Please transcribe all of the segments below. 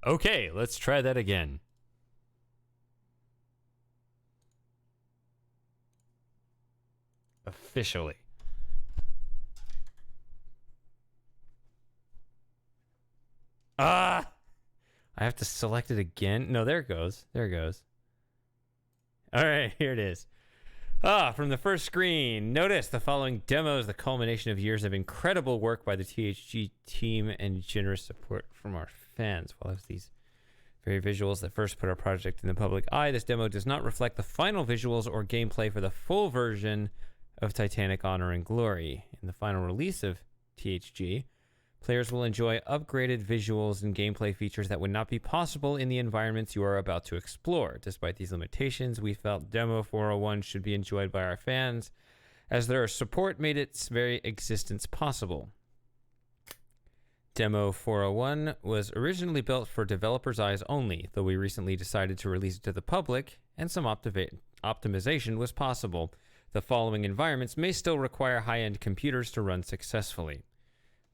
Okay, let's try that again. Officially. Ah! I have to select it again. No, there it goes. There it goes. All right, here it is. From the first screen, notice the following demo is the culmination of years of incredible work by the THG team and generous support from our fans. While these very visuals that first put our project in the public eye, this demo does not reflect the final visuals or gameplay for the full version of Titanic Honor and Glory. In the final release of THG, players will enjoy upgraded visuals and gameplay features that would not be possible in the environments you are about to explore. Despite these limitations, we felt Demo 401 should be enjoyed by our fans, as their support made its very existence possible. Demo 401 was originally built for developers' eyes only, though we recently decided to release it to the public, and some optimization was possible. The following environments may still require high-end computers to run successfully.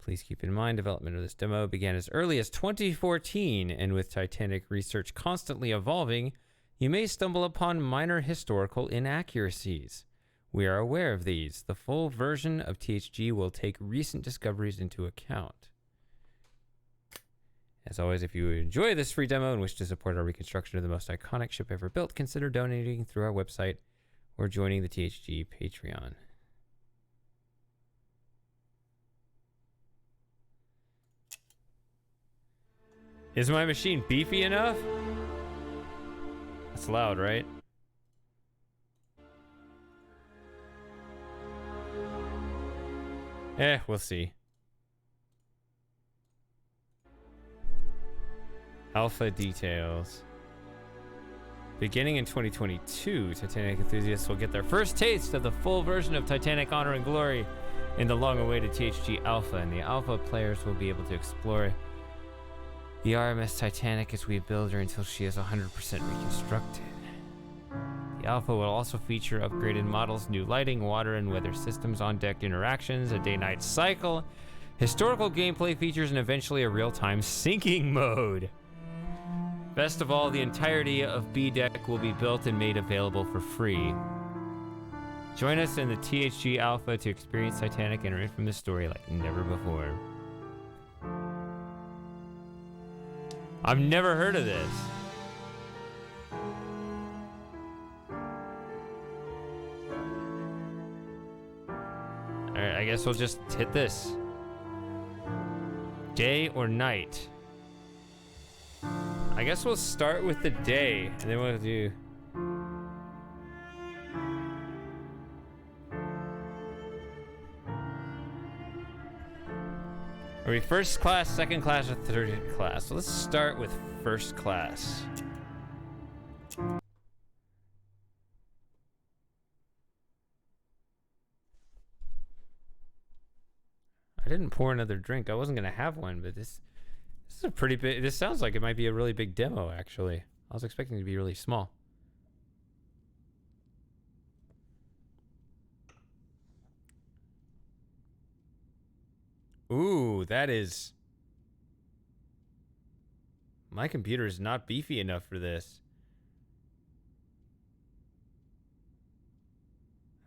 Please keep in mind, development of this demo began as early as 2014, and with Titanic research constantly evolving, you may stumble upon minor historical inaccuracies. We are aware of these. The full version of THG will take recent discoveries into account. As always, if you enjoy this free demo and wish to support our reconstruction of the most iconic ship ever built, consider donating through our website or joining the THG Patreon. Is my machine beefy enough? That's loud, right? We'll see. Alpha details. Beginning in 2022, Titanic enthusiasts will get their first taste of the full version of Titanic Honor and Glory in the long-awaited THG Alpha, and the Alpha players will be able to explore the RMS Titanic as we build her until she is 100% reconstructed. The Alpha will also feature upgraded models, new lighting, water and weather systems, on-deck interactions, a day-night cycle, historical gameplay features, and eventually a real-time sinking mode. Best of all, the entirety of B-Deck will be built and made available for free. Join us in the THG Alpha to experience Titanic and her infamous story like never before. I've never heard of this. Alright, I guess we'll just hit this. Day or night? I guess we'll start with the day, and then we'll do... Are we first class, second class, or third class? So let's start with first class. I didn't pour another drink. I wasn't gonna have one, but this is a pretty big... This sounds like it might be a really big demo, actually. I was expecting it to be really small. Ooh, that is... My computer is not beefy enough for this.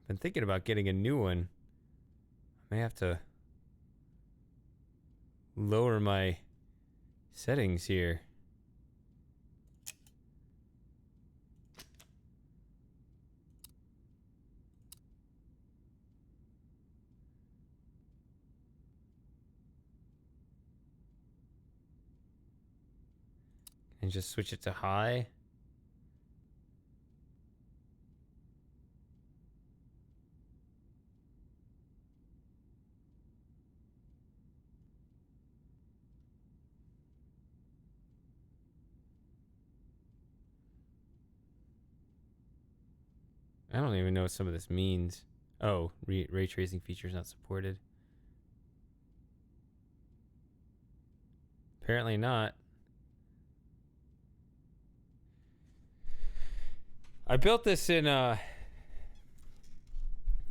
I've been thinking about getting a new one. I may have to lower my settings here. And just switch it to high. I don't even know what some of this means. Oh, ray tracing features not supported. Apparently not. I built this in or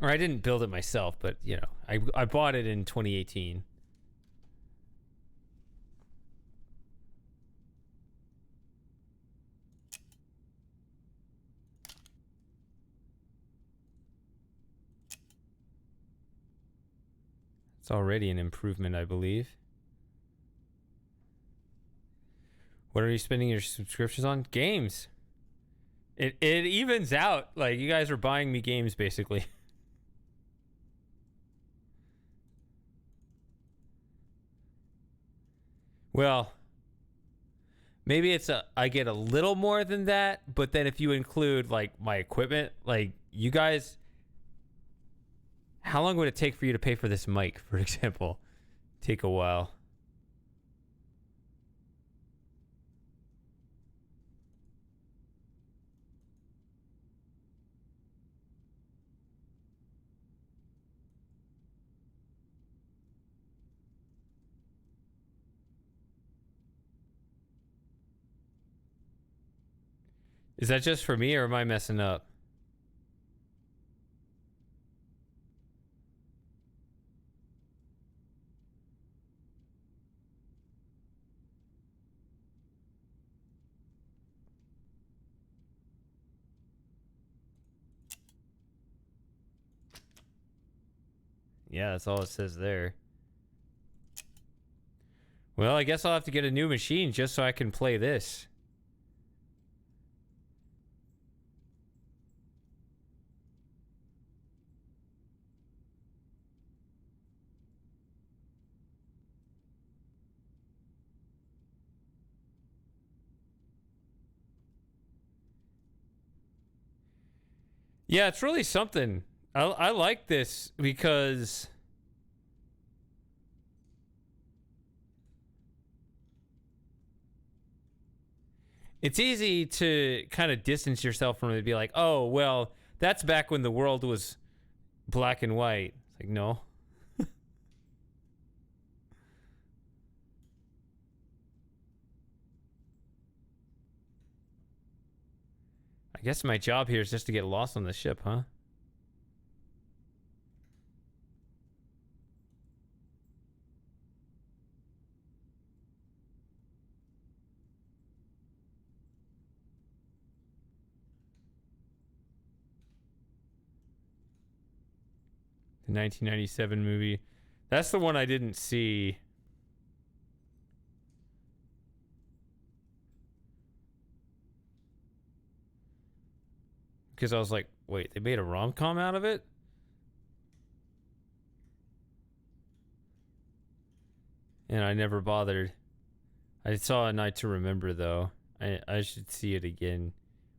I didn't build it myself, but you know, I bought it in 2018. It's already an improvement, I believe. What are you spending your subscriptions on? Games. It evens out. Like, you guys are buying me games, basically. Well, maybe I get a little more than that, but then if you include, like, my equipment, like, you guys, how long would it take for you to pay for this mic, for example? Take a while. Is that just for me, or am I messing up? Yeah, that's all it says there. Well, I guess I'll have to get a new machine just so I can play this. Yeah, it's really something. I like this because it's easy to kind of distance yourself from it and be like, oh, well, that's back when the world was black and white. It's like, no. I guess my job here is just to get lost on the ship, huh? The 1997 movie. That's the one I didn't see. Because I was like, wait, they made a rom-com out of it? And I never bothered. I saw A Night to Remember, though. I should see it again.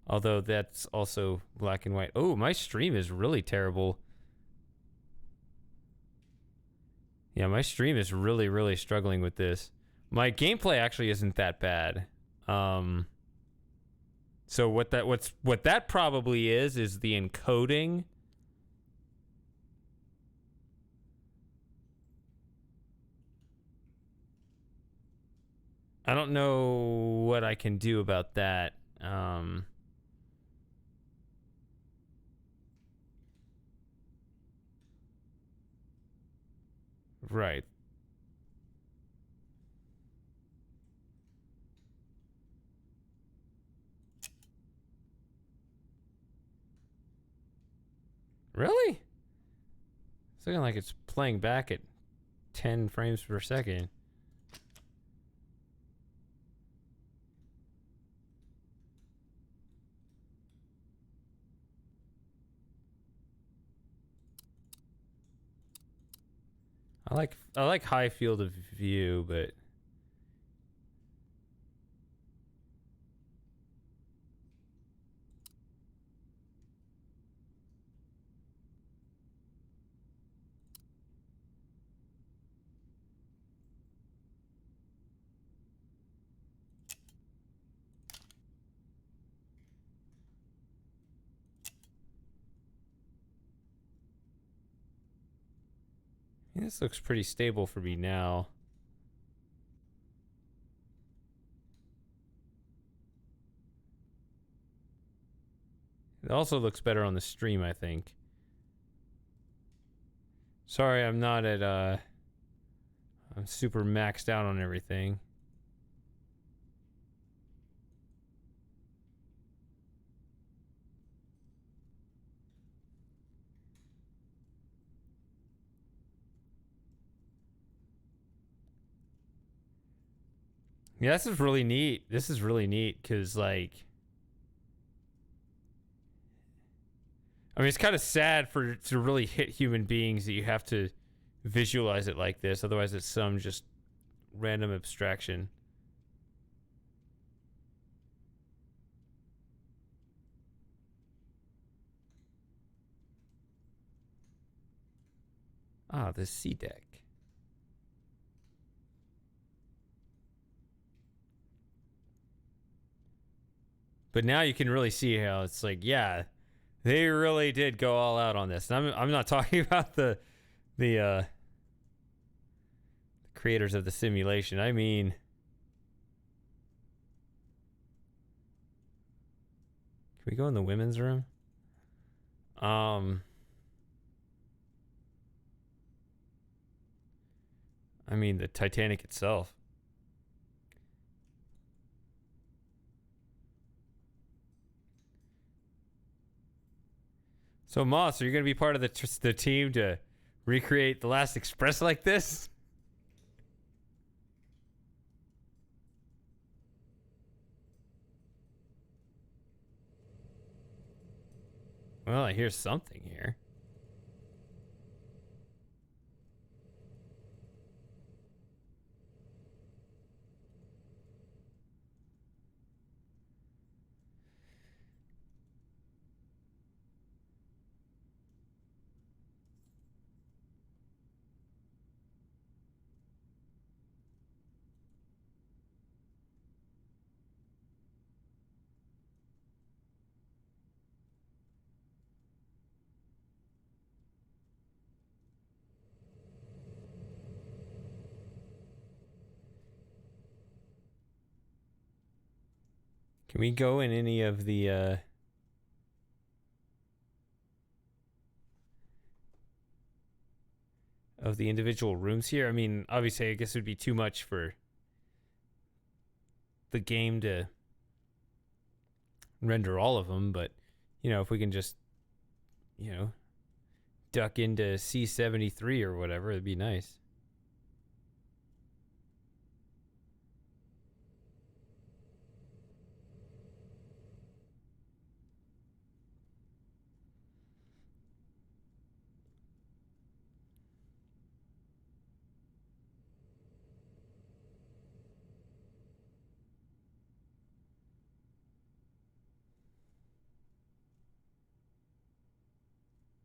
Although that's also black and white. Oh, my stream is really terrible. Yeah, my stream is really, really struggling with this. My gameplay actually isn't that bad. So what that probably is the encoding. I don't know what I can do about that. Right. Really? It's looking like it's playing back at 10 frames per second. I like high field of view, but this looks pretty stable for me now. It also looks better on the stream, I think. Sorry, I'm not at I'm super maxed out on everything. Yeah, this is really neat. This is really neat because, like, I mean, it's kind of sad for to really hit human beings that you have to visualize it like this. Otherwise, it's some just random abstraction. Ah, the sea deck. But now you can really see how it's like, yeah, they really did go all out on this. And I'm not talking about the creators of the simulation. I mean, can we go in the women's room? I mean, the Titanic itself. So, Moss, are you going to be part of the team to recreate the Last Express like this? Well, I hear something here. Can we go in any of the individual rooms here? I mean, obviously, I guess it would be too much for the game to render all of them, but you know, if we can just, you know, duck into C73 or whatever, it'd be nice.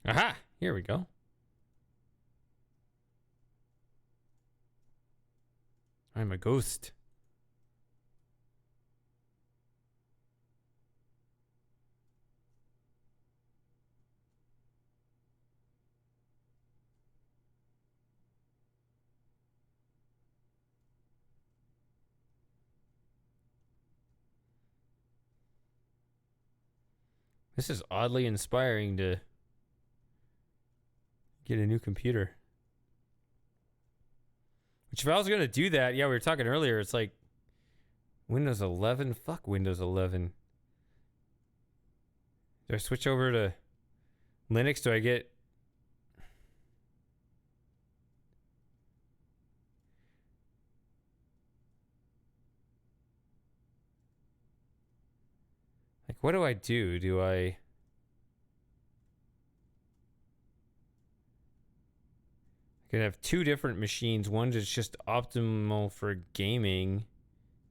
Aha! Here we go. I'm a ghost. This is oddly inspiring to get a new computer. Which, if I was going to do that, yeah, we were talking earlier, it's like Windows 11? Fuck Windows 11. Do I switch over to Linux? Do I get... Like, what do I do? Do I... I could have two different machines. One that's just optimal for gaming,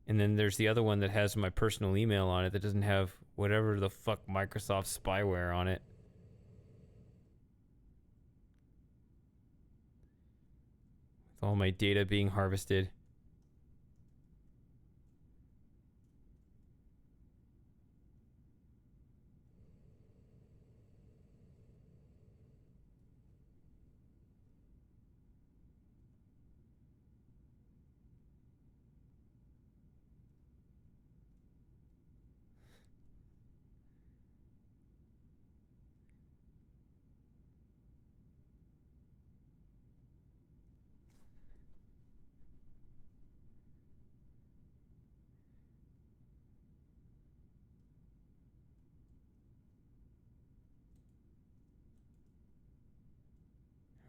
and then there's the other one that has my personal email on it that doesn't have whatever the fuck Microsoft spyware on it. With all my data being harvested.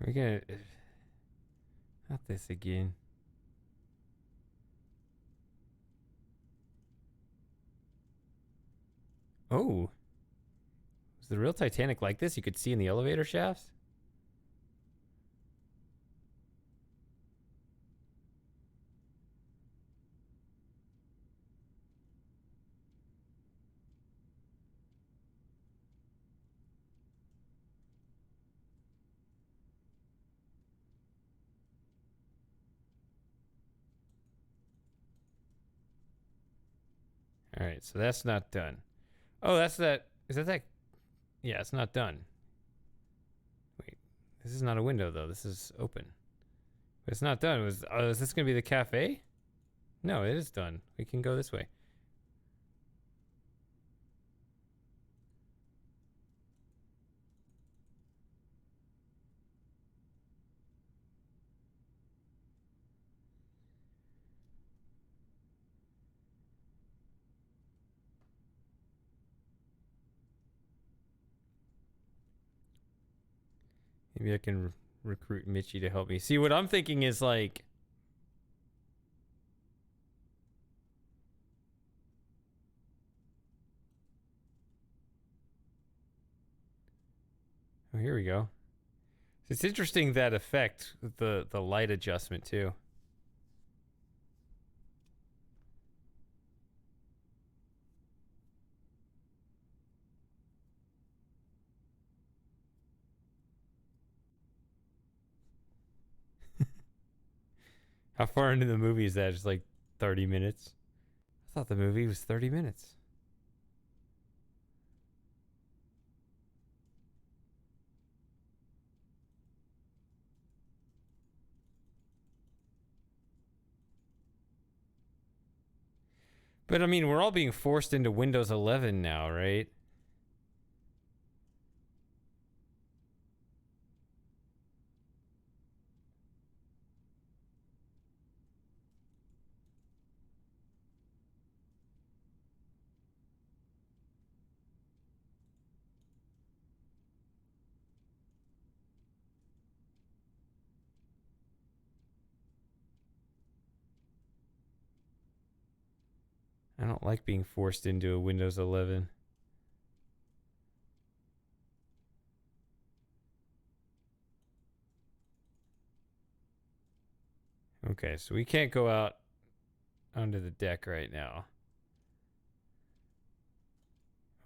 We're gonna... Not this again. Oh, is the real Titanic like this? You could see in the elevator shafts? All right, so that's not done. Oh, that's that. Is that that? Yeah, it's not done. Wait, this is not a window though. This is open. But it's not done. Is this gonna be the cafe? No, it is done. We can go this way. Maybe I can recruit Mitchie to help me. See, what I'm thinking is like, oh, here we go. It's interesting that effect, the light adjustment too. How far into the movie is that? Just like 30 minutes? I thought the movie was 30 minutes. But I mean, we're all being forced into Windows 11 now, right? I don't like being forced into a Windows 11. Okay, so we can't go out onto the deck right now.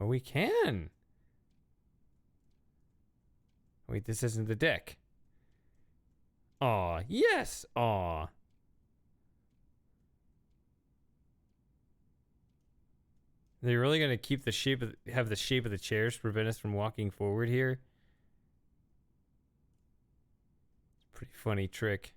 Oh, we can. Wait, this isn't the deck. Aw, yes. Aw. They're really gonna keep the shape of have the shape of the chairs to prevent us from walking forward here? Pretty funny trick.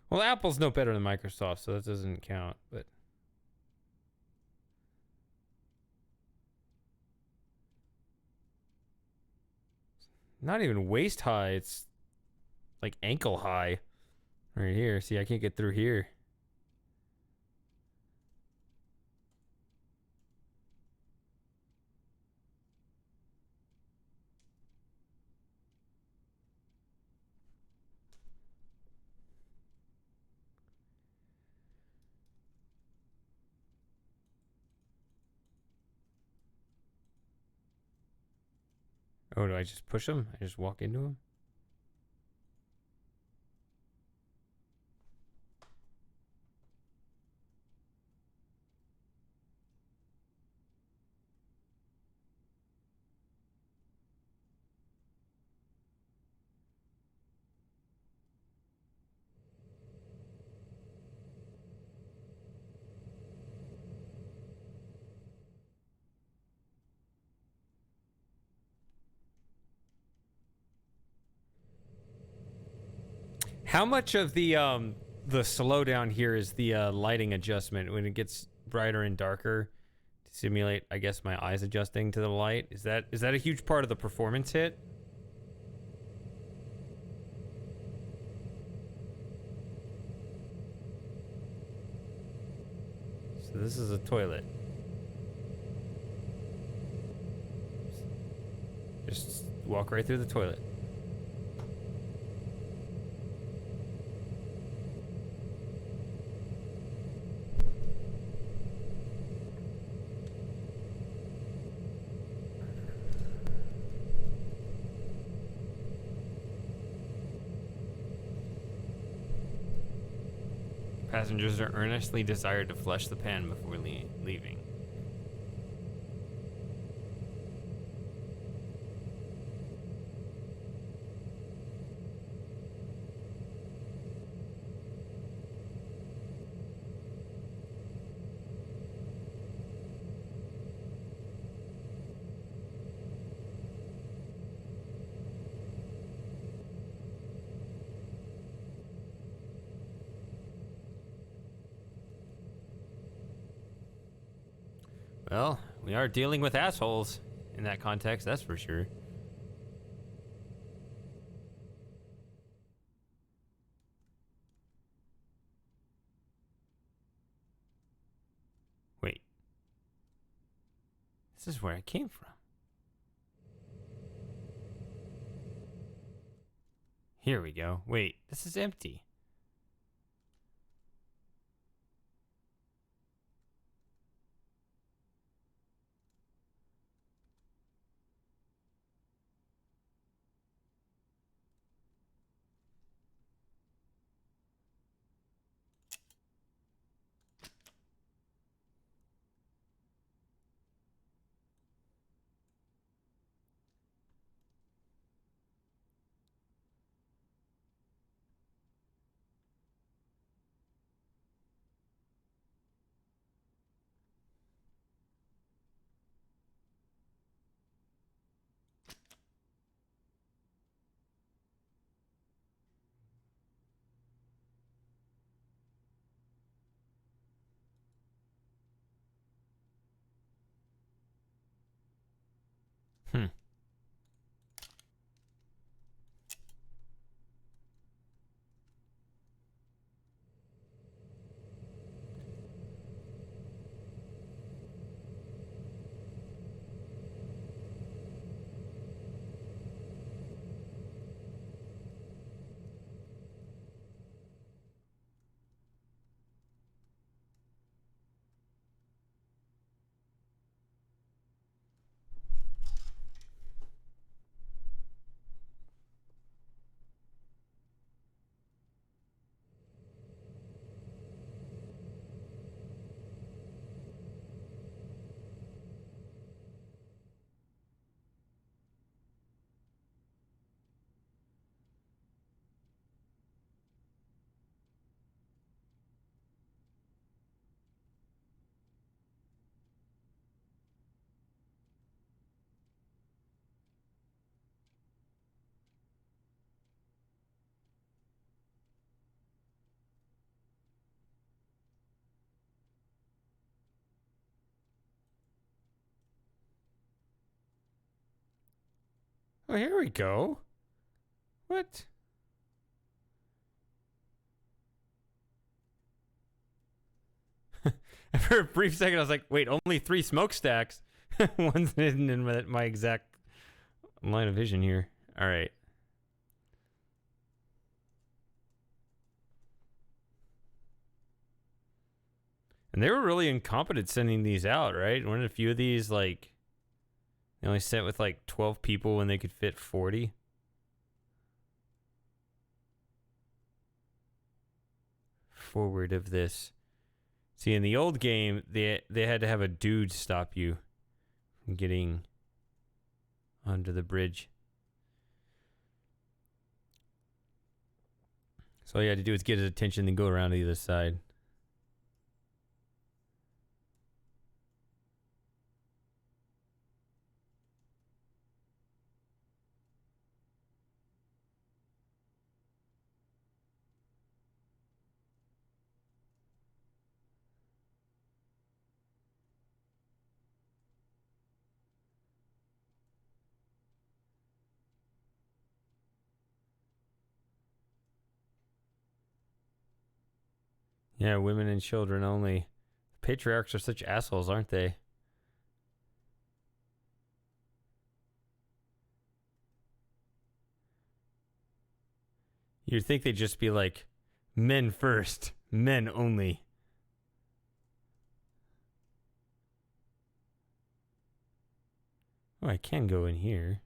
Well, Apple's no better than Microsoft, so that doesn't count, but not even waist high, it's like ankle high. Right here. See, I can't get through here. Oh, do I just push him? I just walk into him? How much of the slowdown here is the lighting adjustment when it gets brighter and darker to simulate, I guess, my eyes adjusting to the light? Is that a huge part of the performance hit? So this is a toilet. Walk right through the toilet. Passengers are earnestly desired to flush the pan before leaving. Well, we are dealing with assholes in that context, that's for sure. Wait. This is where I came from. Here we go. Wait, this is empty. Hmm. Oh, here we go. What? For a brief second, I was like, wait, only 3 smokestacks? One's hidden in my exact line of vision here. All right. And they were really incompetent sending these out, right? Weren't a few of these, like, they only sent with, like, 12 people when they could fit 40? Forward of this. See, in the old game, they had to have a dude stop you from getting onto the bridge. So all you had to do was get his attention and go around to the other side. Yeah, women and children only. Patriarchs are such assholes, aren't they? You'd think they'd just be like, men first, men only. Oh, I can go in here.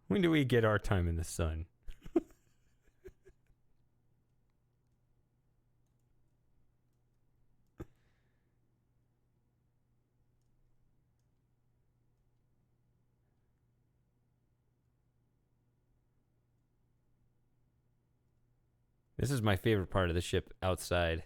When do we get our time in the sun? This is my favorite part of the ship outside.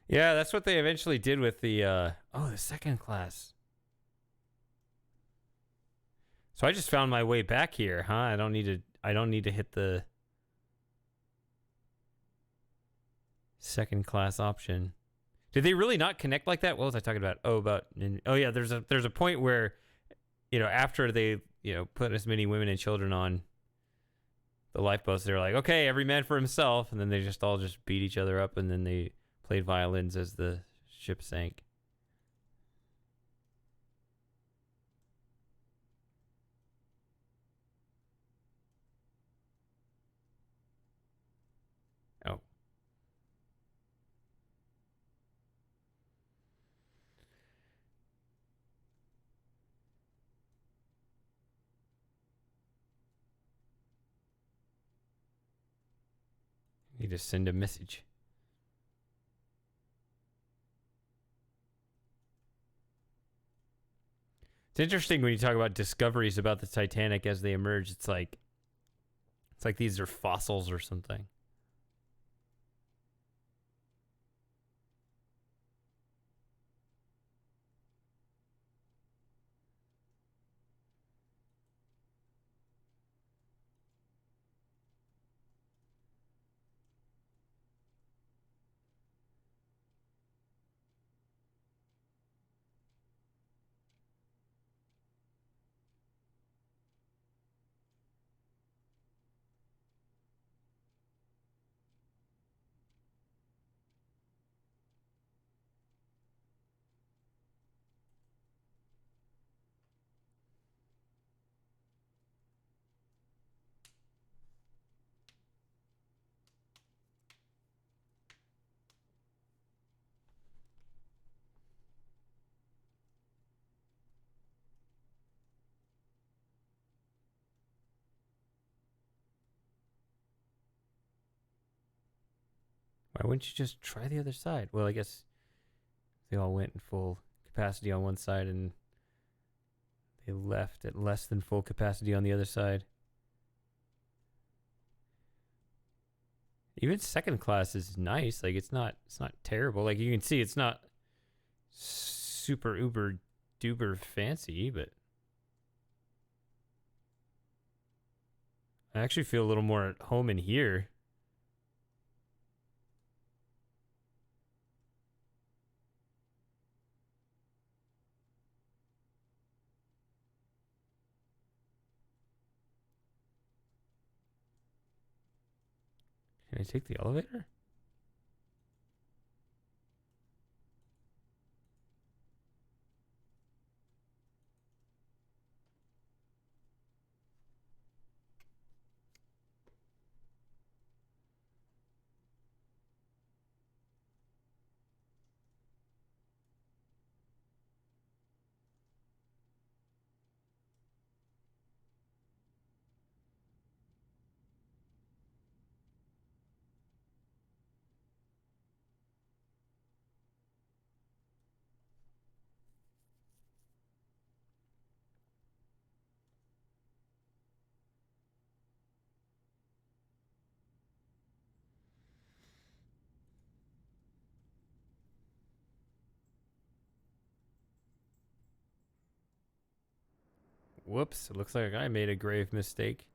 Yeah, that's what they eventually did with the the second class. So I just found my way back here, huh? I don't need to hit the second class option. Did they really not connect like that? What was I talking about? Yeah, there's a point where, after they, put as many women and children on the lifeboats, they're like, okay, every man for himself, and then they just all just beat each other up, and then they played violins as the ship sank. Oh. Need to send a message. It's interesting when you talk about discoveries about the Titanic as they emerge. It's like these are fossils or something. Why wouldn't you just try the other side? Well, I guess they all went in full capacity on one side and they left at less than full capacity on the other side. Even second class is nice. Like it's not terrible. Like you can see it's not super uber duper fancy, but I actually feel a little more at home in here. Can I take the elevator? whoops. It looks like I made a grave mistake.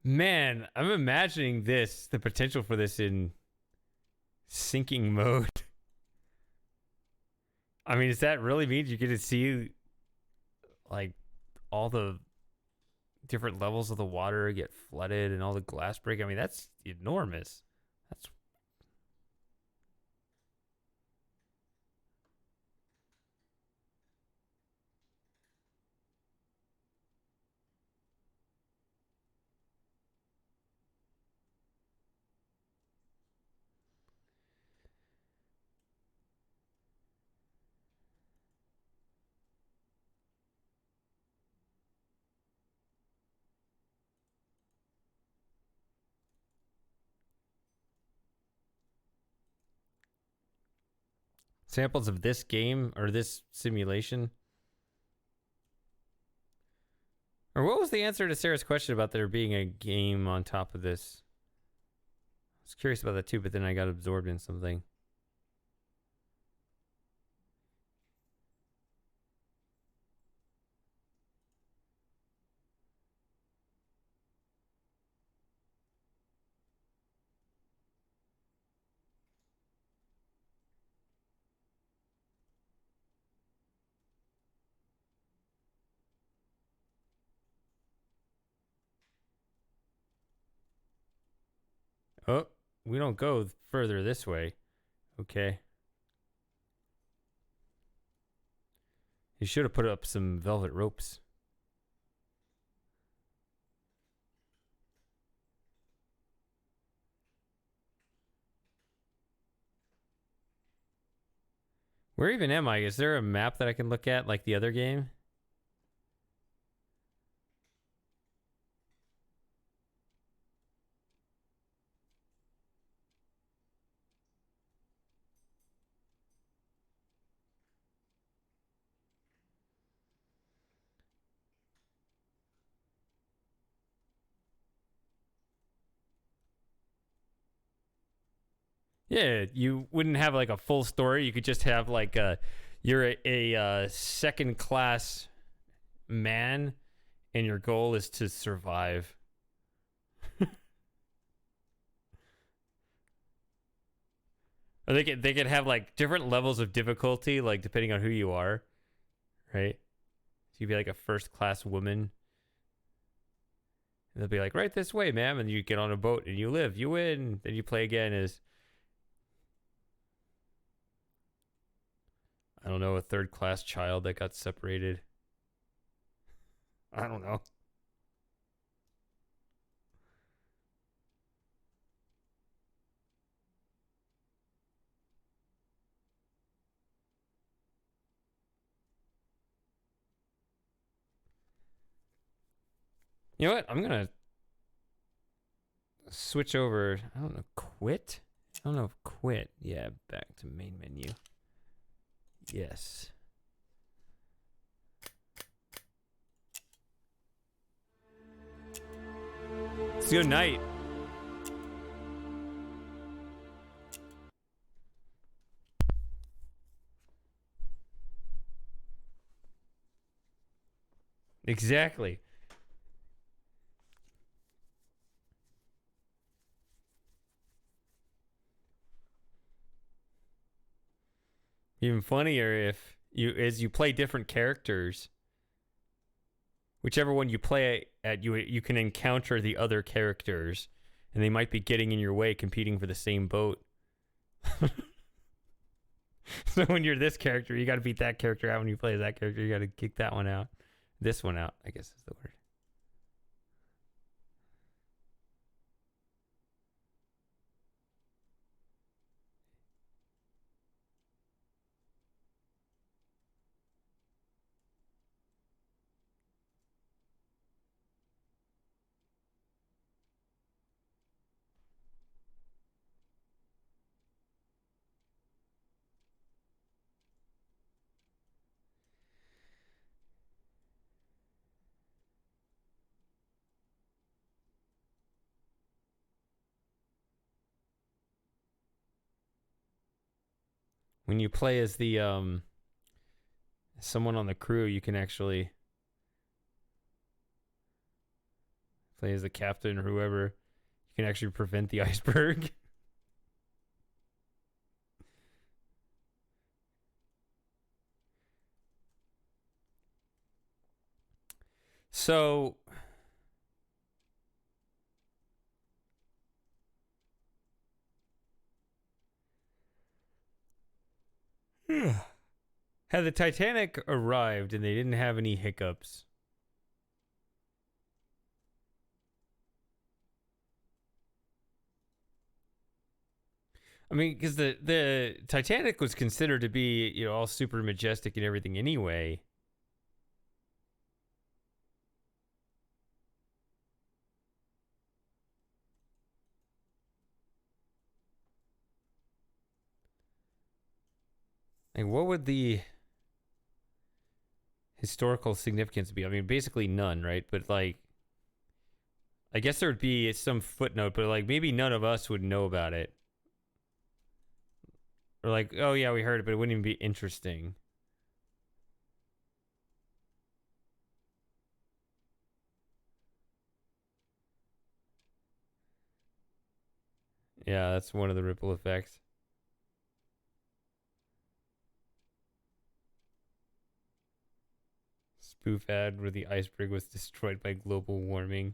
Man, I'm imagining this, the potential for this in sinking mode. I mean, does that really mean you get to see like all the different levels of the water get flooded and all the glass break? I mean, that's enormous. That's samples of this game or this simulation. Or what was the answer to Sarah's question about there being a game on top of this? I was curious about that too, but then I got absorbed in something. Oh, we don't go further this way. Okay. You should have put up some velvet ropes. Where even am I? Is there a map that I can look at like the other game? Yeah, you wouldn't have like a full story. You could just have like you're a second class man and your goal is to survive. Or they could have like different levels of difficulty, like depending on who you are, right? So you'd be like a first class woman. And they'll be like, right this way, ma'am, and you get on a boat and you live, you win. Then you play again as I don't know, a third class child that got separated. I don't know. You know what? I'm gonna switch over. I don't know. Quit? I don't know if quit. Yeah, back to main menu. Yes. It's good night. Exactly. Even funnier if you play different characters. Whichever one you play at, you can encounter the other characters, and they might be getting in your way, competing for the same boat. So when you're this character, you got to beat that character out. When you play as that character, you got to kick that one out. This one out, I guess is the word. When you play as the someone on the crew, you can actually play as the captain or whoever. You can actually prevent the iceberg. So had the Titanic arrived and they didn't have any hiccups, I mean, because the Titanic was considered to be, you know, all super majestic and everything anyway. Like, what would the historical significance be? I mean, basically none, right? But like, I guess there would be some footnote, but like maybe none of us would know about it. Or like, oh yeah, we heard it, but it wouldn't even be interesting. Yeah, that's one of the ripple effects. Spoof ad where the iceberg was destroyed by global warming.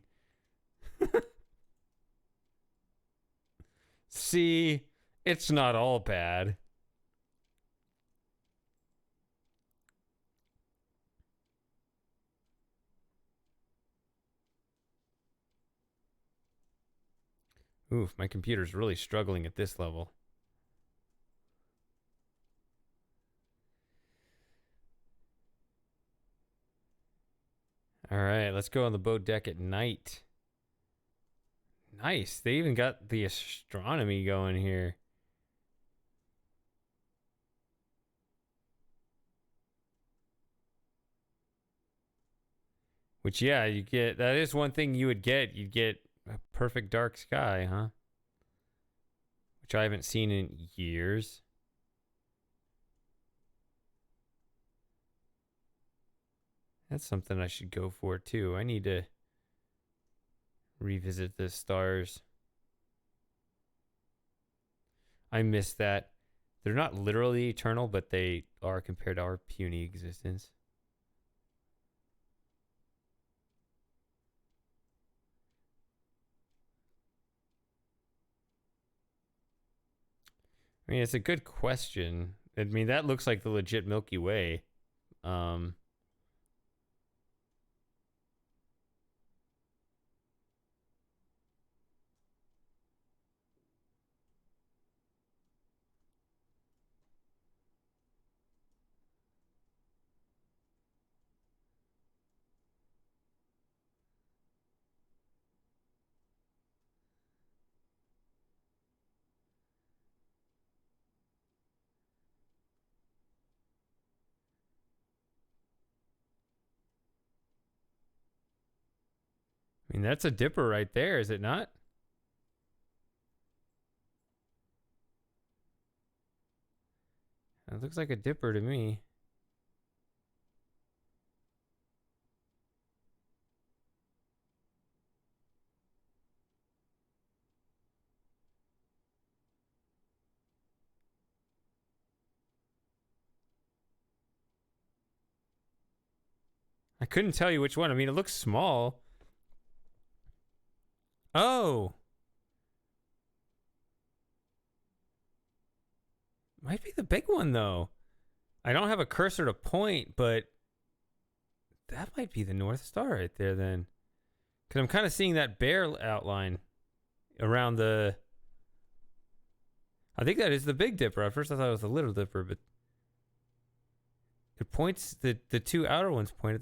See, it's not all bad. Oof, my computer's really struggling at this level. All right, let's go on the boat deck at night. Nice. They even got the astronomy going here. Which, yeah, you get. That is one thing you would get. You'd get a perfect dark sky, huh? Which I haven't seen in years. That's something I should go for, too. I need to revisit the stars. I miss that. They're not literally eternal, but they are compared to our puny existence. I mean, it's a good question. I mean, that looks like the legit Milky Way. Um, I mean, that's a dipper right there, is it not? It looks like a dipper to me. I couldn't tell you which one. I mean, it looks small. Oh. Might be the big one, though. I don't have a cursor to point, but that might be the North Star right there, then. Because I'm kind of seeing that bear outline around the... I think that is the Big Dipper. At first I thought it was the Little Dipper, but... It points... The two outer ones point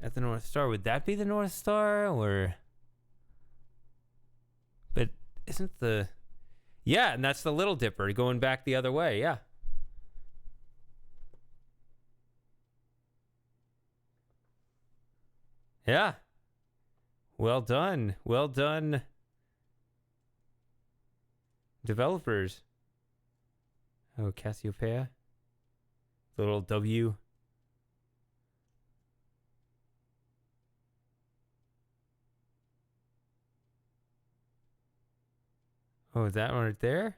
at the North Star. Would that be the North Star, or... But isn't the... Yeah, and that's the Little Dipper going back the other way, yeah. Yeah. Well done. Well done, developers. Oh, Cassiopeia. Little W. Oh, is that one right there?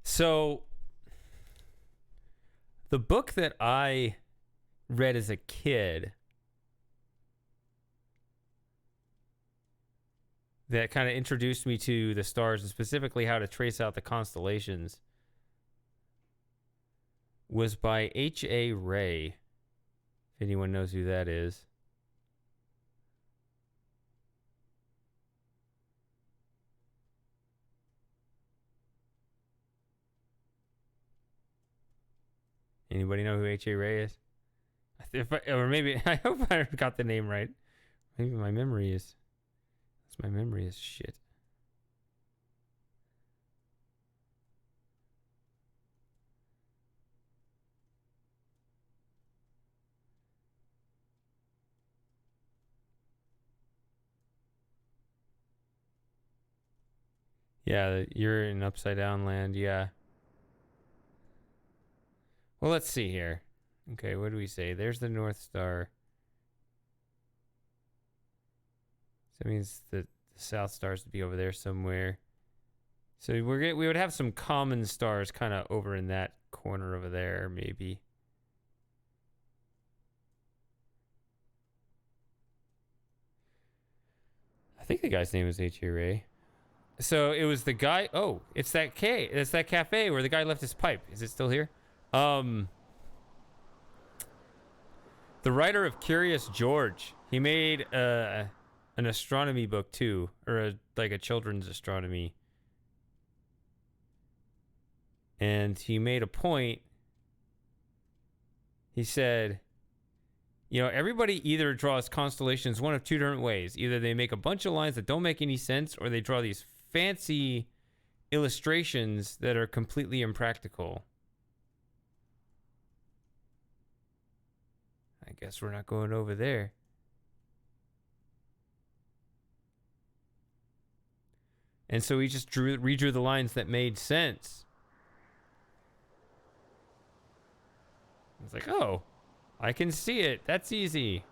So, the book that I read as a kid that kind of introduced me to the stars and specifically how to trace out the constellations was by H.A. Rey. If anyone knows who that is. Anybody know who H.A. Rey is? Or maybe, I hope I got the name right. Maybe my memory is... My memory is shit. Yeah, you're in upside down land, yeah. Well, let's see here. Okay, what do we say? There's the North Star. So that means the South Stars would be over there somewhere. So we would have some common stars kind of over in that corner over there, maybe. I think the guy's name was H.A. Rey. So it was the guy. Oh, it's that It's that cafe where the guy left his pipe. Is it still here? The writer of Curious George. He made an astronomy book too, or like a children's astronomy. And he made a point. He said, you know, everybody either draws constellations one of two different ways. Either they make a bunch of lines that don't make any sense, or they draw these fancy illustrations that are completely impractical. I guess we're not going over there. And so he just redrew the lines that made sense. It's like, oh, I can see it. That's easy.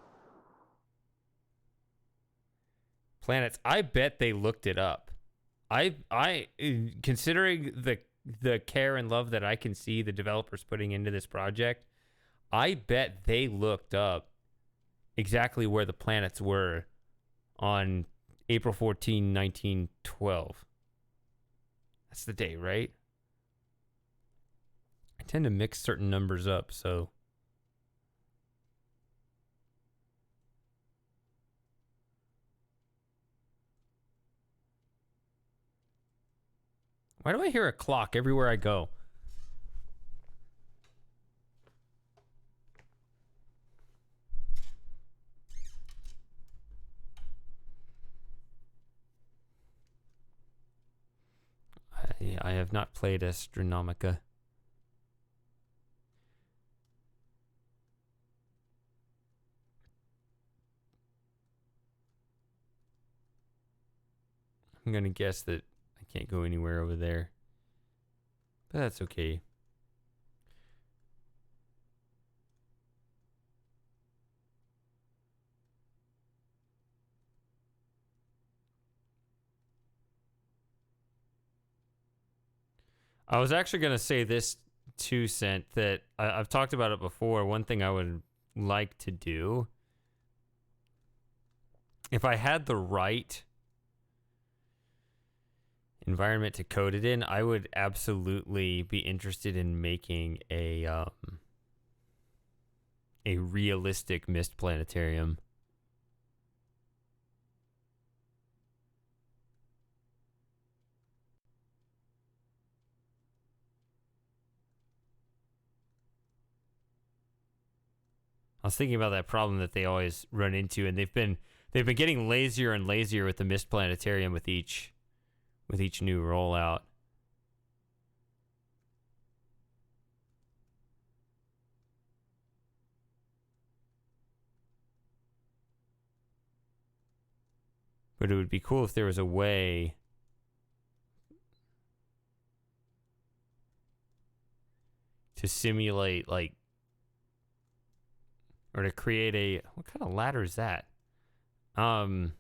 Planets. I bet they looked it up. I considering the care and love that I can see the developers putting into this project, I bet they looked up exactly where the planets were on April 14, 1912. That's the day, right? I tend to mix certain numbers up, so... Why do I hear a clock everywhere I go? I have not played Astronomica. I'm going to guess that I can't go anywhere over there. But that's okay. I was actually going to say this 2 cent that I've talked about it before. One thing I would like to do, if I had the right environment to code it in, I would absolutely be interested in making a realistic mist planetarium. I was thinking about that problem that they always run into, and they've been getting lazier and lazier with the mist planetarium with each new rollout. But it would be cool if there was a way to simulate, like, or to create a, what kind of ladder is that? What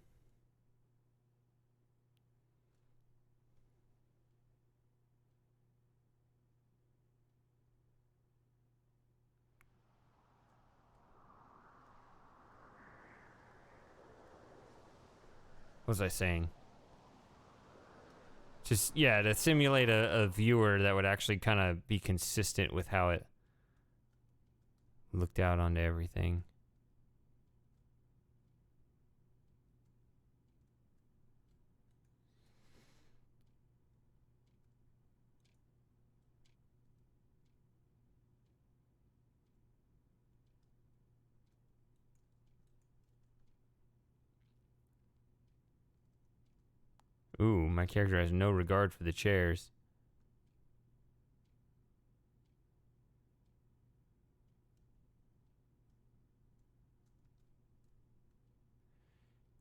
was I saying? Just, yeah, to simulate a viewer that would actually kind of be consistent with how it looked out onto everything. Ooh, my character has no regard for the chairs.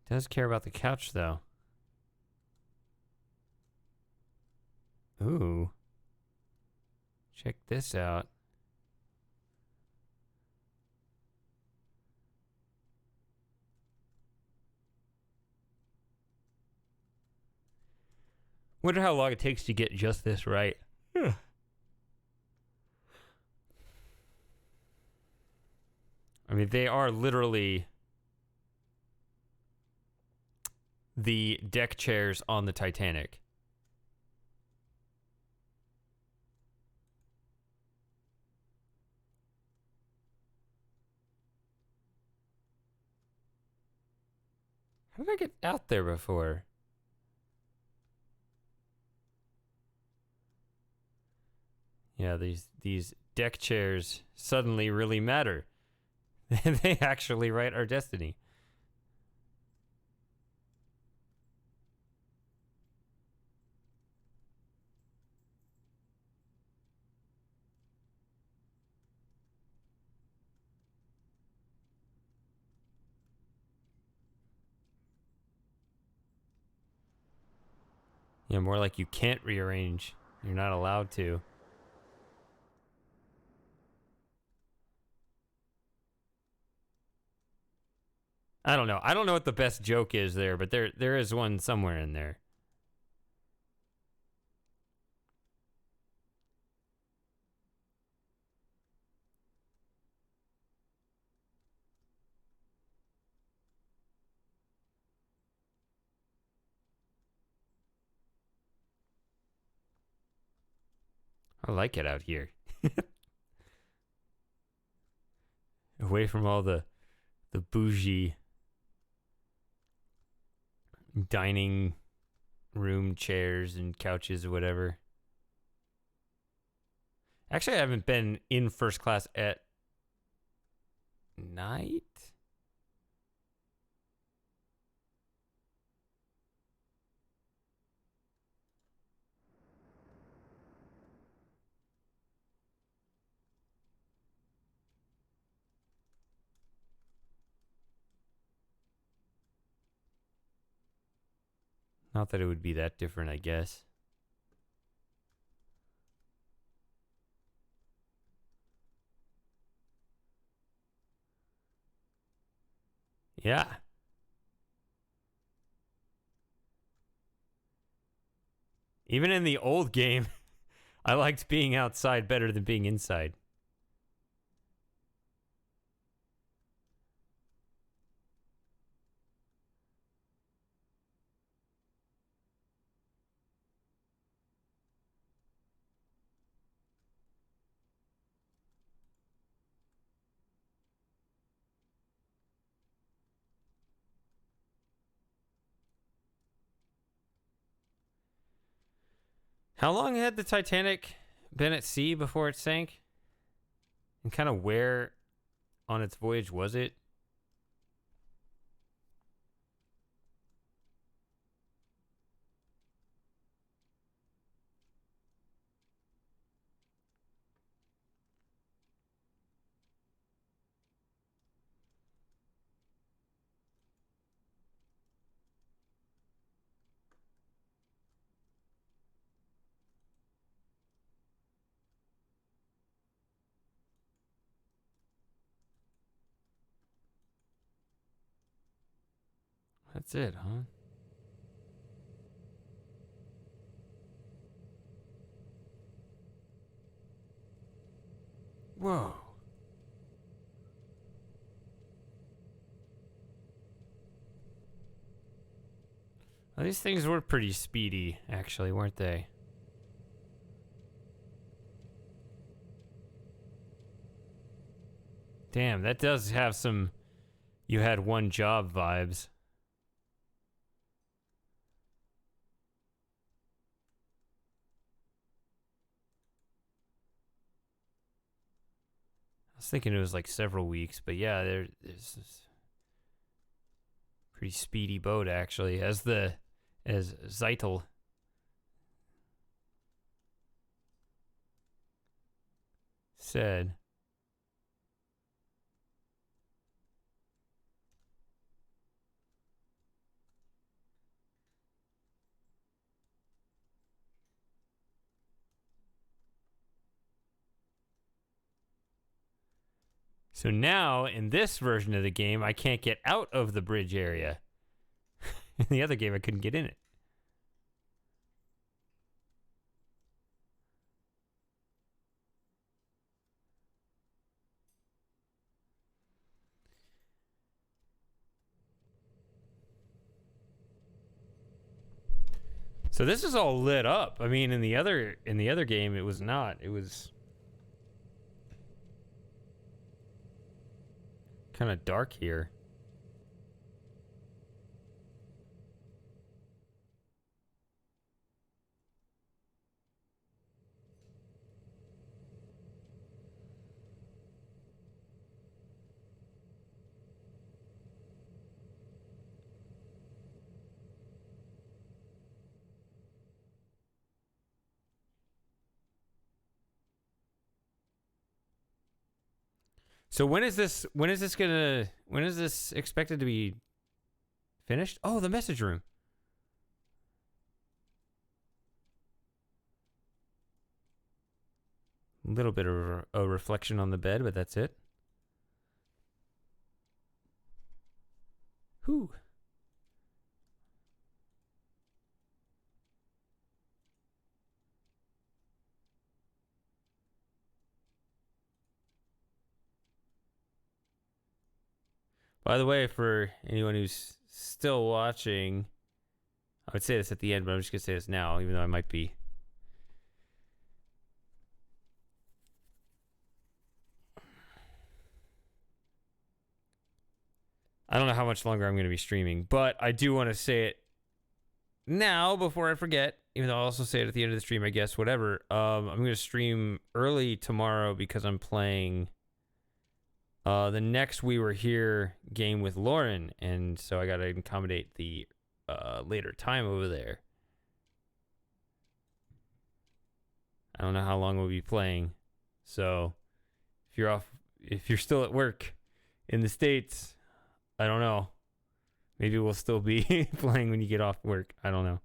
Does care about the couch, though. Ooh. Check this out. Wonder how long it takes to get just this right. Yeah. I mean, they are literally the deck chairs on the Titanic. How did I get out there before? Yeah, these deck chairs suddenly really matter. They actually write our destiny. Yeah, more like you can't rearrange. You're not allowed to. I don't know. I don't know what the best joke is there, but there is one somewhere in there. I like it out here. Away from all the bougie dining room chairs and couches or whatever. Actually, I haven't been in first class at night. Not that it would be that different, I guess. Yeah. Even in the old game, I liked being outside better than being inside. How long had the Titanic been at sea before it sank? And kind of where on its voyage was it? That's it, huh? Whoa. Well, these things were pretty speedy, actually, weren't they? Damn, that does have some you had one job vibes. I was thinking it was like several weeks, but yeah, there's this pretty speedy boat actually, as Zeitel said. So now, in this version of the game, I can't get out of the bridge area. In the other game, I couldn't get in it. So this is all lit up. I mean, in the other game, it was not. It was kind of dark here. So when is this expected to be finished? Oh, the message room. A little bit of a reflection on the bed, but that's it. Whew. By the way, for anyone who's still watching, I would say this at the end, but I'm just going to say this now, even though I might be. I don't know how much longer I'm going to be streaming, but I do want to say it now before I forget, even though I'll also say it at the end of the stream, I guess, whatever. I'm going to stream early tomorrow because I'm playing the next We Were Here game with Lauren, and so I got to accommodate the later time over there. I don't know how long we'll be playing, so if you're still at work in the States, I don't know. Maybe we'll still be playing when you get off work. I don't know.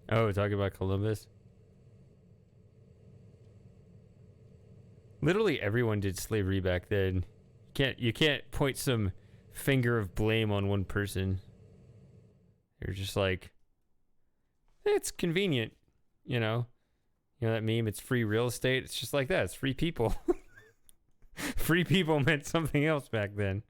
Oh, talking about Columbus. Literally everyone did slavery back then. You can't point some finger of blame on one person. You're just like, it's convenient, you know. You know that meme? It's free real estate. It's just like that. It's free people. Free people meant something else back then.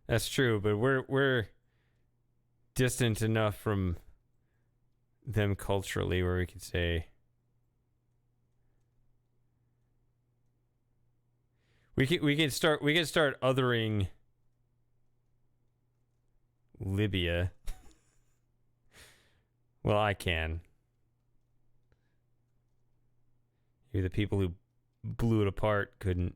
That's true, but we're distant enough from them culturally where we could say we can start othering Libya. Well, I can. You're the people who blew it apart couldn't.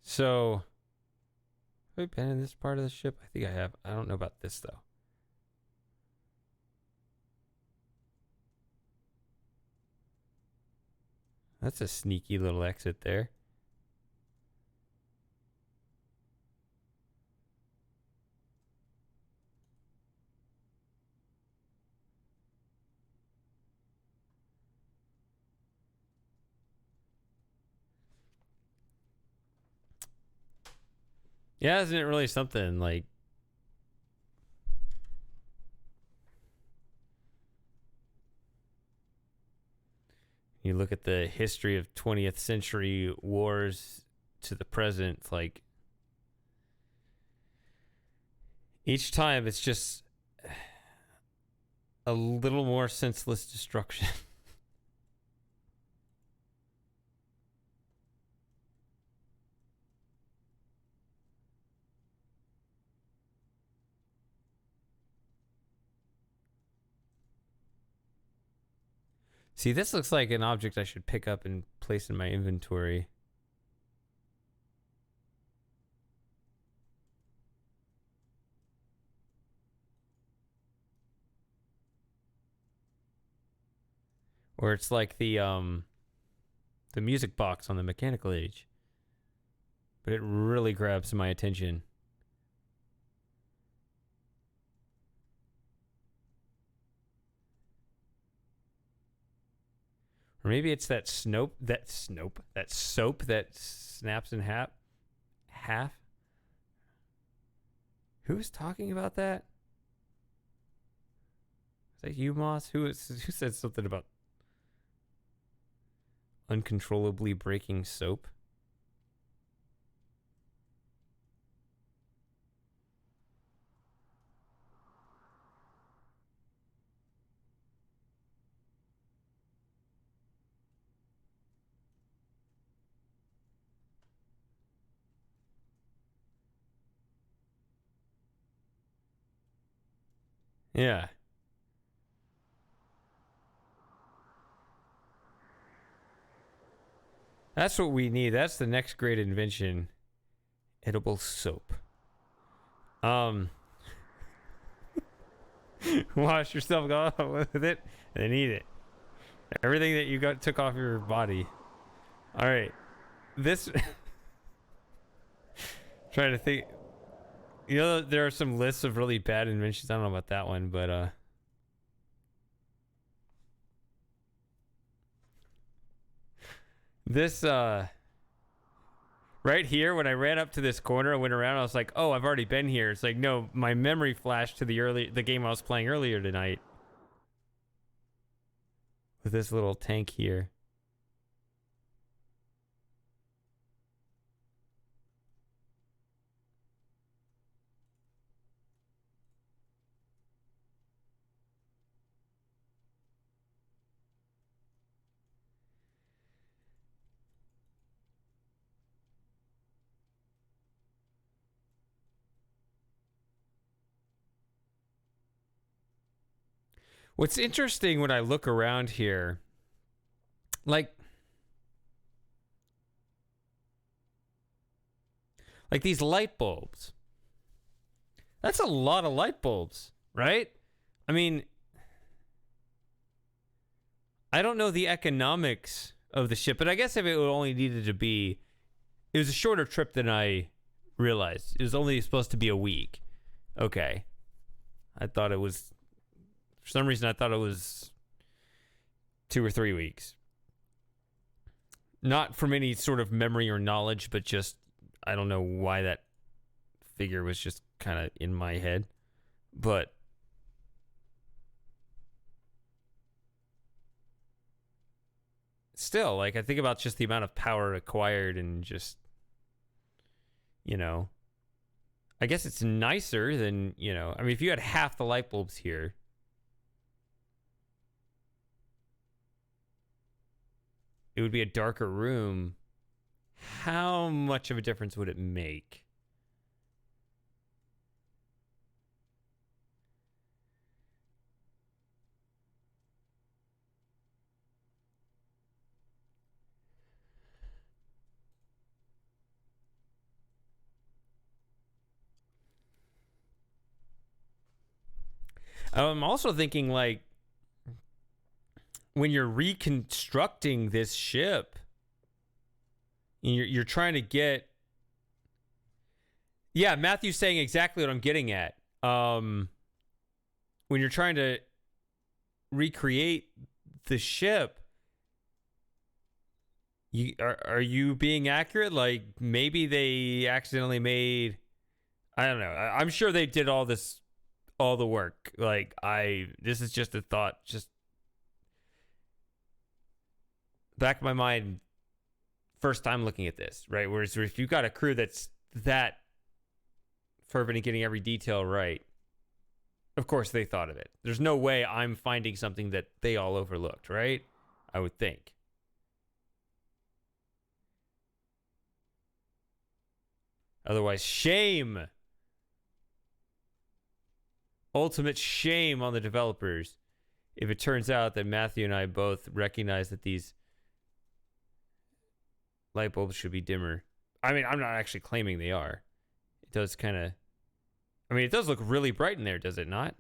So, have I been in this part of the ship? I think I have. I don't know about this, though. That's a sneaky little exit there. Yeah, isn't it really something like you look at the history of 20th century wars to the present, it's like each time it's just a little more senseless destruction. See, this looks like an object I should pick up and place in my inventory. Or it's like the music box on the Mechanical Age. But it really grabs my attention. Or maybe it's that soap that snaps in half. Who's talking about that? Is that you, Moss? Who said something about uncontrollably breaking soap? Yeah. That's what we need. That's the next great invention. Edible soap. Wash yourself off with it and then eat it. Everything that you took off your body. All right. This trying to think. You know, there are some lists of really bad inventions. I don't know about that one, but this right here, when I ran up to this corner and went around, I was like, oh, I've already been here. It's like, no, my memory flashed to the game I was playing earlier tonight. With this little tank here. What's interesting when I look around here, like these light bulbs. That's a lot of light bulbs, right? I mean, I don't know the economics of the ship, but I guess if it only needed to be, it was a shorter trip than I realized. It was only supposed to be a week. Okay. I thought it was, for some reason, I thought it was 2 or 3 weeks. Not from any sort of memory or knowledge, but just, I don't know why that figure was just kind of in my head. But still, like, I think about just the amount of power acquired and just, I guess it's nicer than, I mean, if you had half the light bulbs here, it would be a darker room. How much of a difference would it make? I'm also thinking, like, when you're reconstructing this ship, you're trying to get. Yeah, Matthew's saying exactly what I'm getting at. When you're trying to recreate the ship, are you being accurate? Like, maybe they accidentally made. I don't know. I'm sure they did all the work. Like, this is just a thought, just back of my mind, first time looking at this, right? Whereas if you've got a crew that's that fervent in getting every detail right, of course they thought of it. There's no way I'm finding something that they all overlooked, right? I would think. Otherwise, shame. Ultimate shame on the developers if it turns out that Matthew and I both recognize that these light bulbs should be dimmer. I mean, I'm not actually claiming they are. It does kind of... I mean, it does look really bright in there, does it not?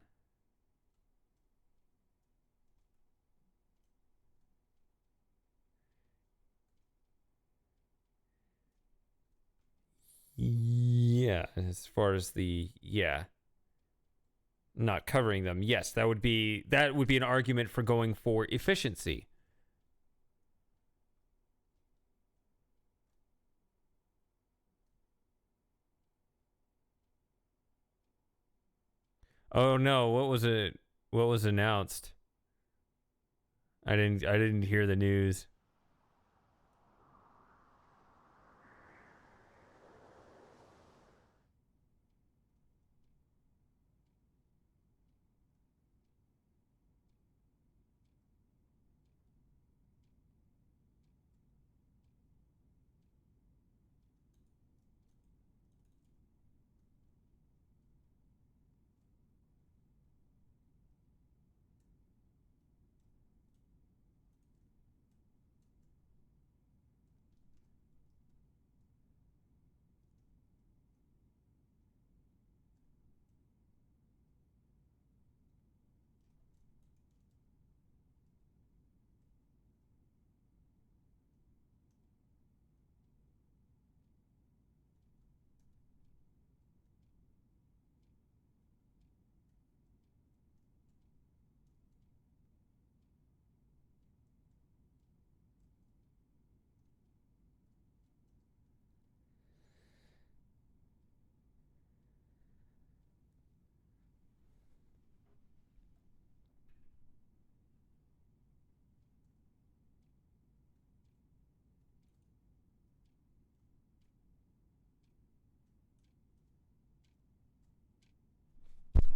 Yeah, as far as the... Yeah. Not covering them. Yes, that would be an argument for going for efficiency. Oh no, what was it? What was announced? I didn't hear the news.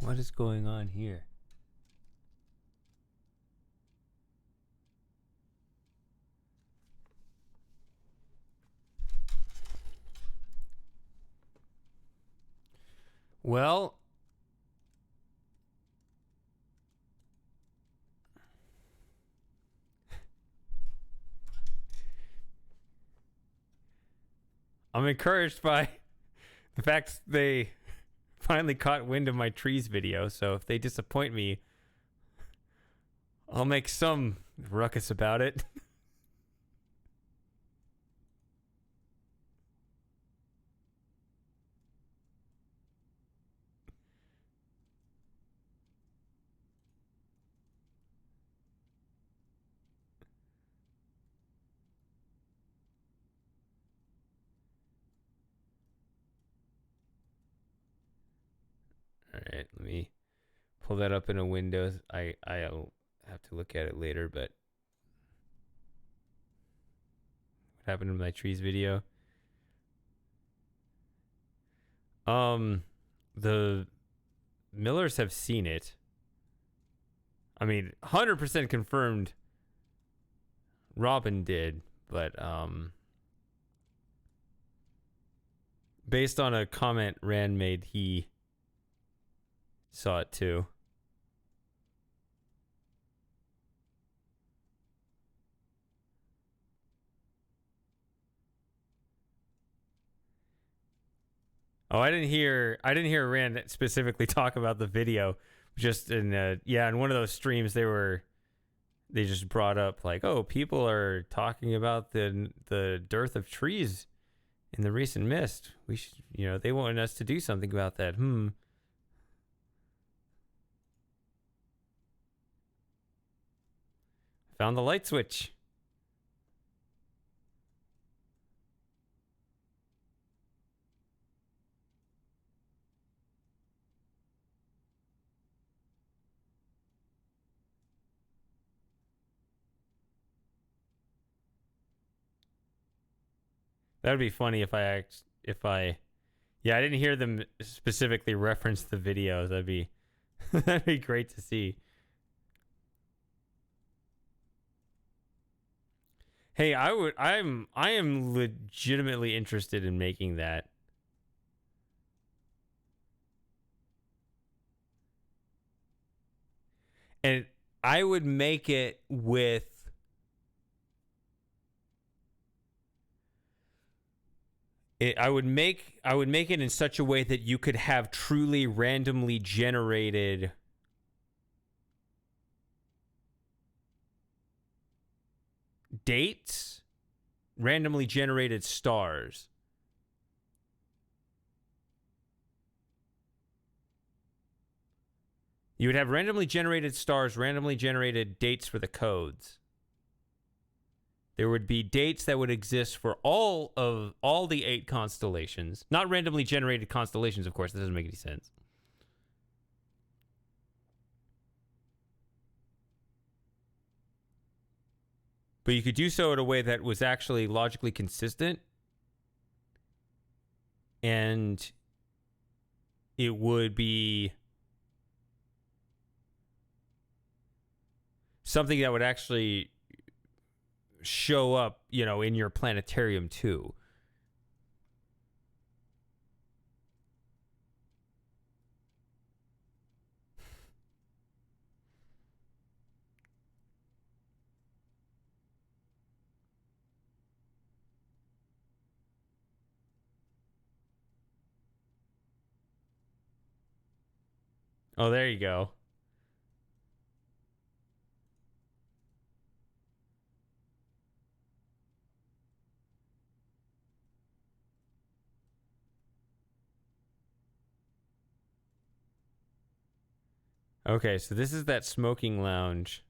What is going on here? Well, I'm encouraged by the fact they finally caught wind of my trees video, so if they disappoint me, I'll make some ruckus about it. All right, let me pull that up in a Windows. I'll have to look at it later, but happened in my trees video. The Millers have seen it. I mean, 100% confirmed Robin did, but based on a comment Rand made, he saw it too. Oh, I didn't hear Rand specifically talk about the video. Just in in one of those streams they just brought up like, oh, people are talking about the dearth of trees in the recent mist. We should, they want us to do something about that. Found the light switch. That would be funny if I I didn't hear them specifically reference the videos. That'd be that'd be great to see. Hey, I am legitimately interested in making that. And I would make it with I would make it in such a way that you could have truly randomly generated dates, randomly generated stars. You would have randomly generated stars, randomly generated dates for the codes. There would be dates that would exist for all the 8 constellations. Not randomly generated constellations, of course. That doesn't make any sense. But you could do so in a way that was actually logically consistent. And it would be something that would actually show up, in your planetarium too. Oh, there you go. Okay, so this is that smoking lounge.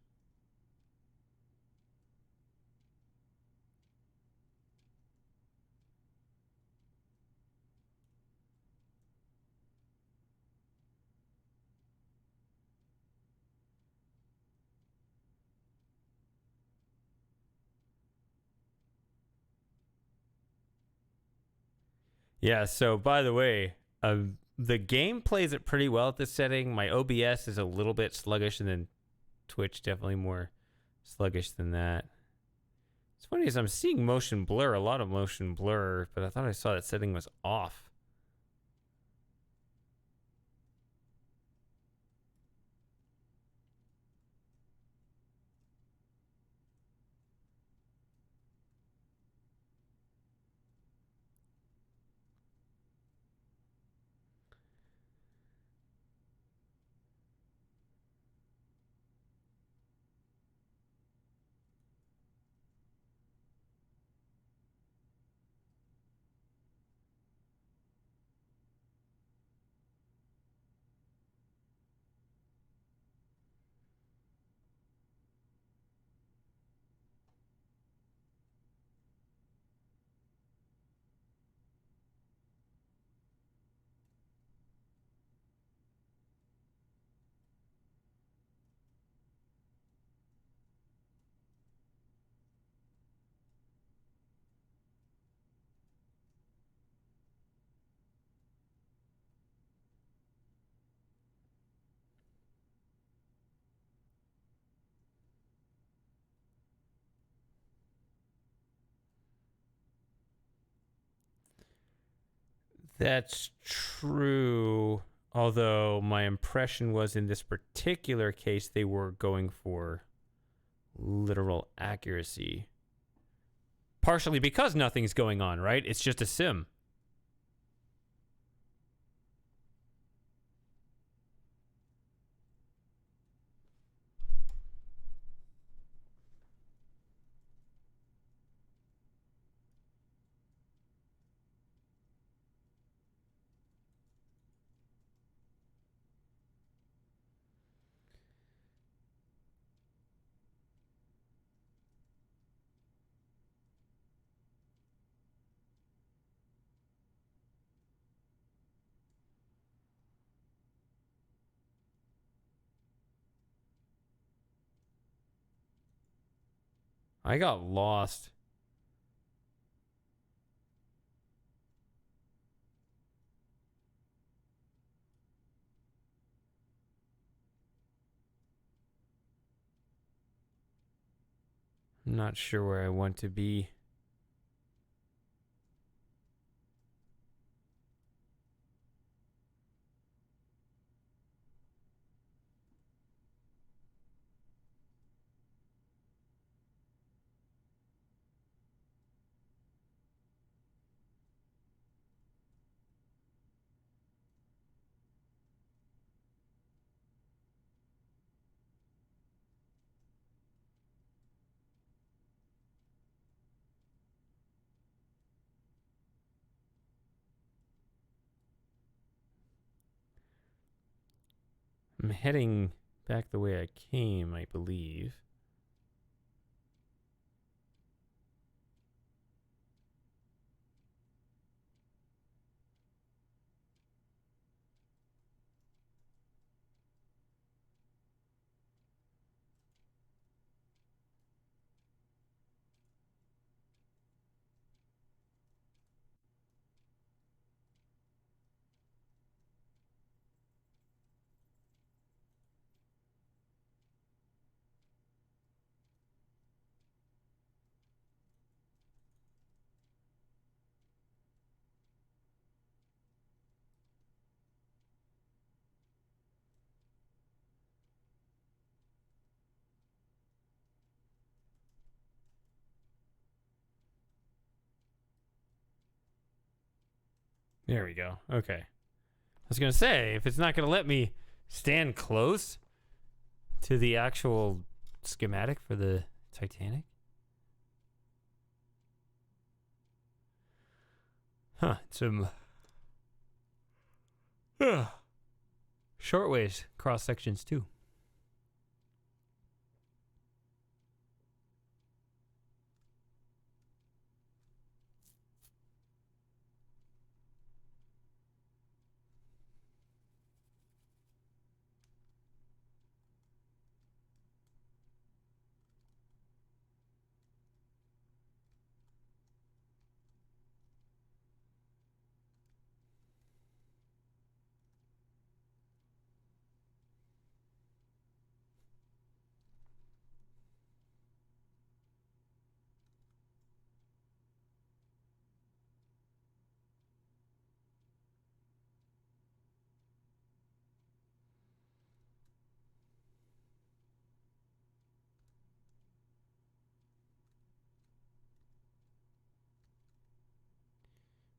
Yeah, so by the way, the game plays it pretty well at this setting. My OBS is a little bit sluggish, and then Twitch definitely more sluggish than that. It's funny as I'm seeing motion blur, a lot of motion blur, but I thought I saw that setting was off. That's true. Although my impression was in this particular case, they were going for literal accuracy. Partially because nothing's going on, right? It's just a sim. I got lost. I'm not sure where I want to be. I'm heading back the way I came, I believe. There we go. Okay. I was going to say, if it's not going to let me stand close to the actual schematic for the Titanic. Huh. Some short ways cross sections too.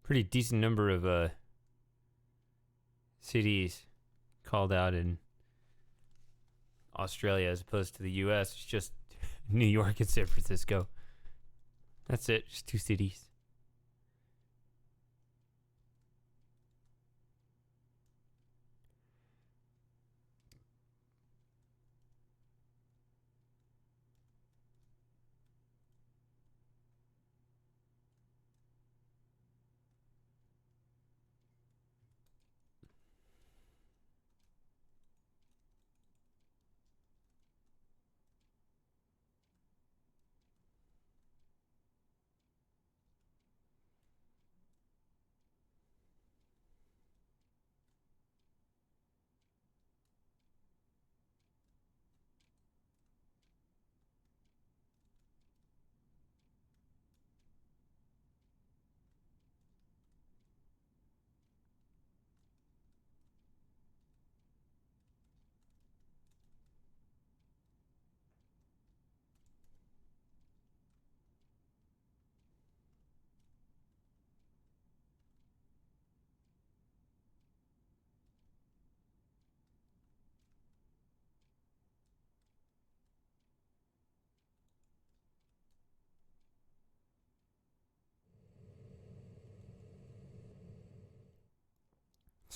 Pretty decent number of cities called out in Australia as opposed to the US. It's just New York and San Francisco. That's it. Just two cities.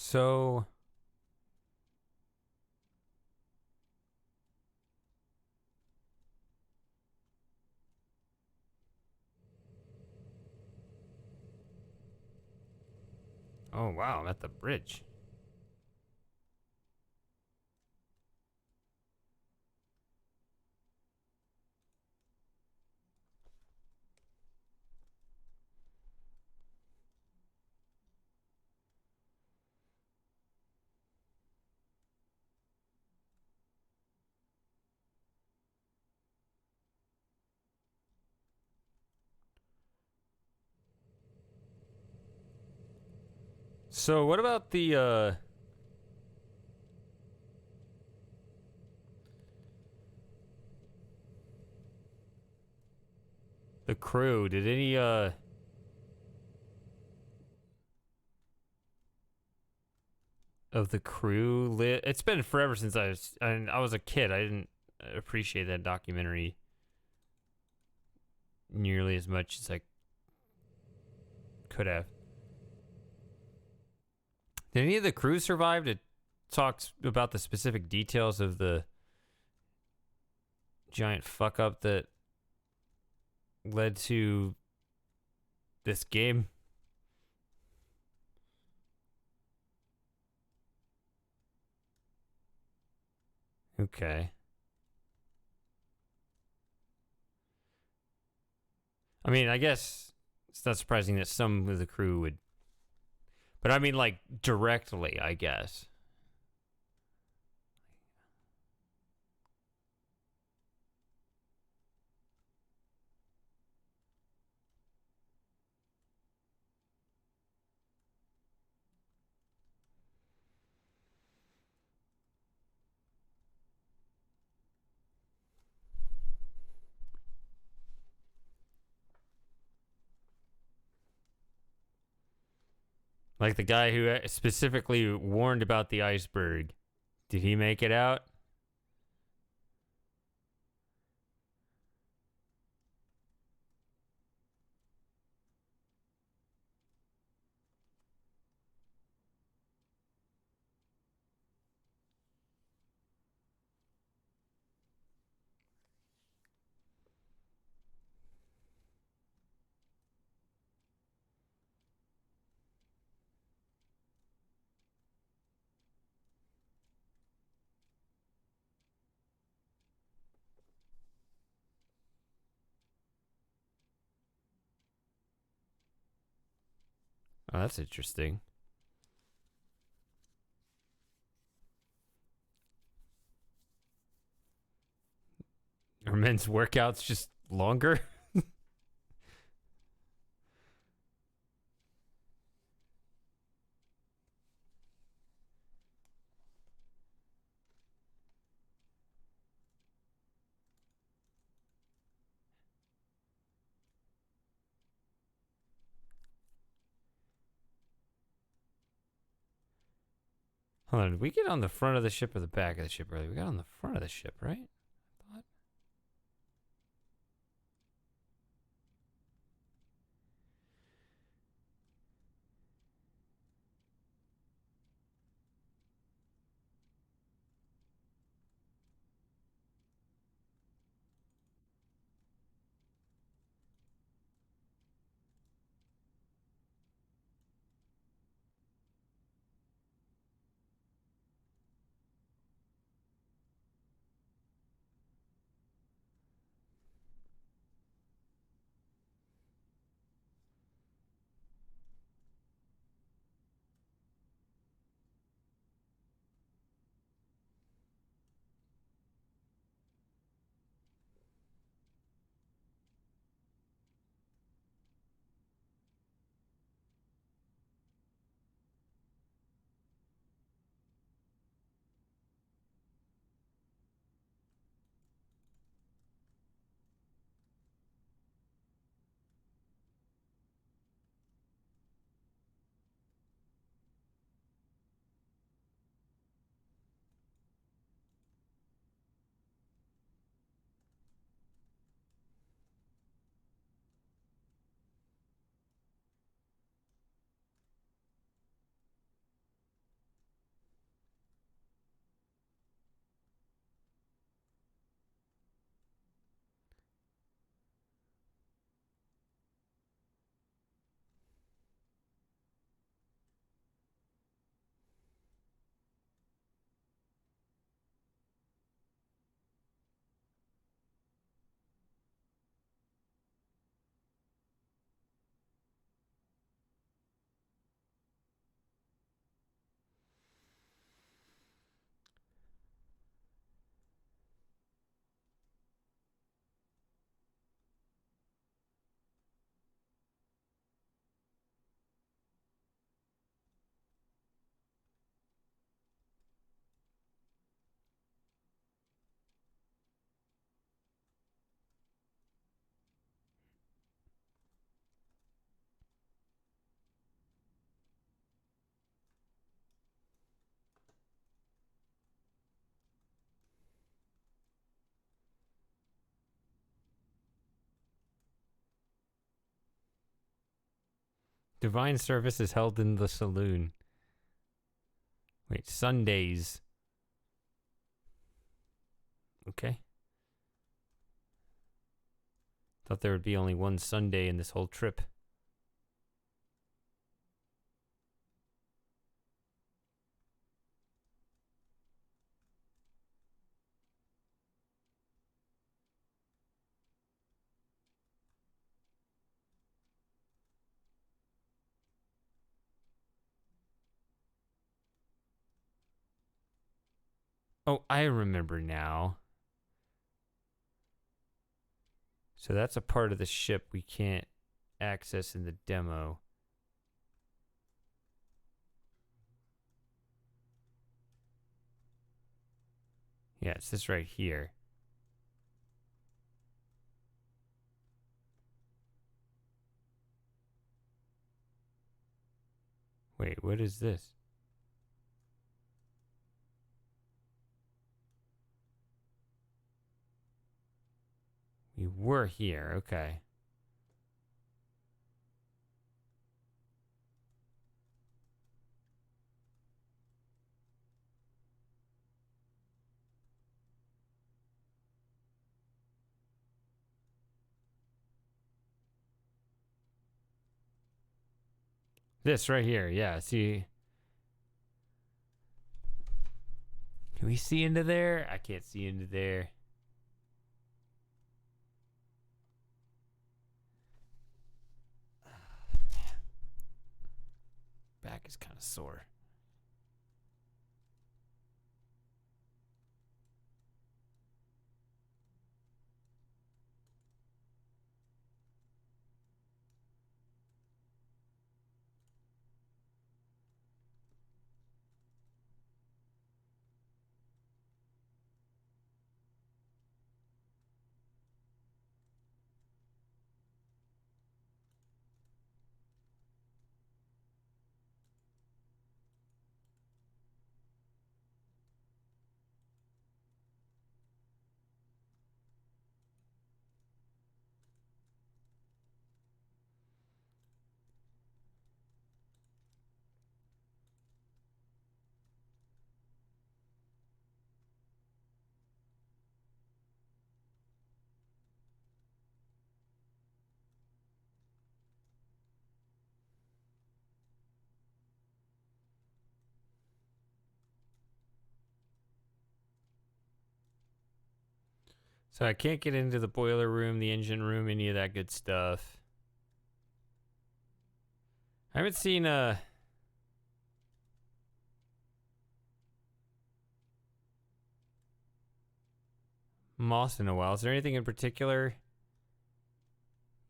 So, oh wow, I'm at the bridge. So, what about the crew? Did any of the crew live? It's been forever since I was a kid. I didn't appreciate that documentary nearly as much as I could have. Did any of the crew survive? It talks about the specific details of the giant fuck up that led to this game. Okay. I mean, I guess it's not surprising that some of the crew would, but I mean, like, directly, I guess. Like the guy who specifically warned about the iceberg. Did he make it out? Oh, that's interesting. Are men's workouts just longer? Hold on, did we get on the front of the ship or the back of the ship earlier? We got on the front of the ship, right? What? Divine service is held in the saloon. Wait, Sundays. Okay. Thought there would be only one Sunday in this whole trip. Oh, I remember now. So that's a part of the ship we can't access in the demo. Yeah, it's this right here. Wait, what is this? We were here, okay. This right here, yeah, see. Can we see into there? I can't see into there. Back is kind of sore. So I can't get into the boiler room, the engine room, any of that good stuff. I haven't seen Moss in a while. Is there anything in particular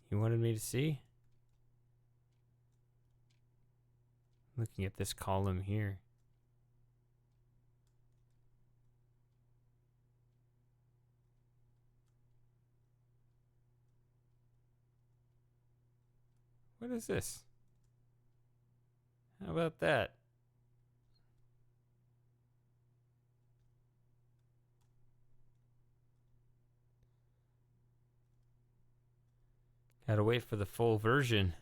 you wanted me to see? Looking at this column here. What is this? How about that? Gotta wait for the full version.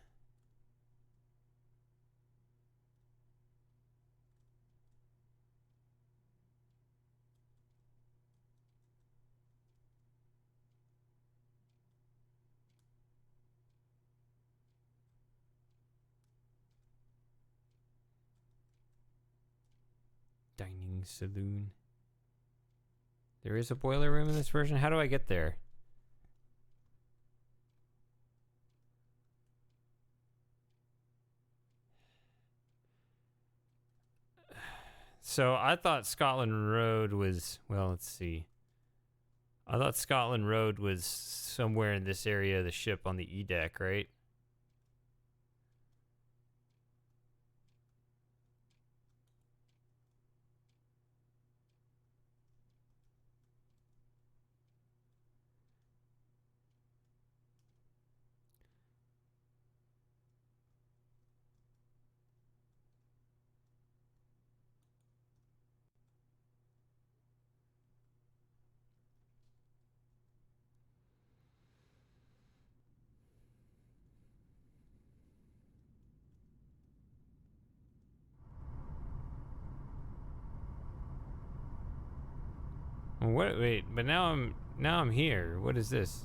Dining saloon. There is a boiler room in this version? How do I get there? So I thought Scotland Road was, well, let's see. I thought Scotland Road was somewhere in this area of the ship on the E deck, right? What? Wait, but now I'm here. What is this?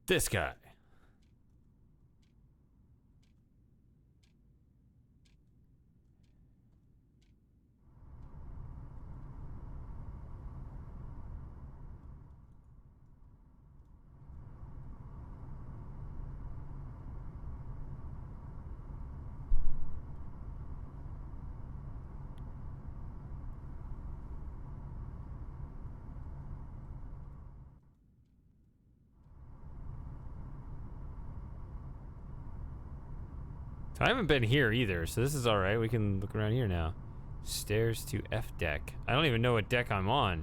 This guy. I haven't been here either, so this is all right. We can look around here now. Stairs to F deck. I don't even know what deck I'm on.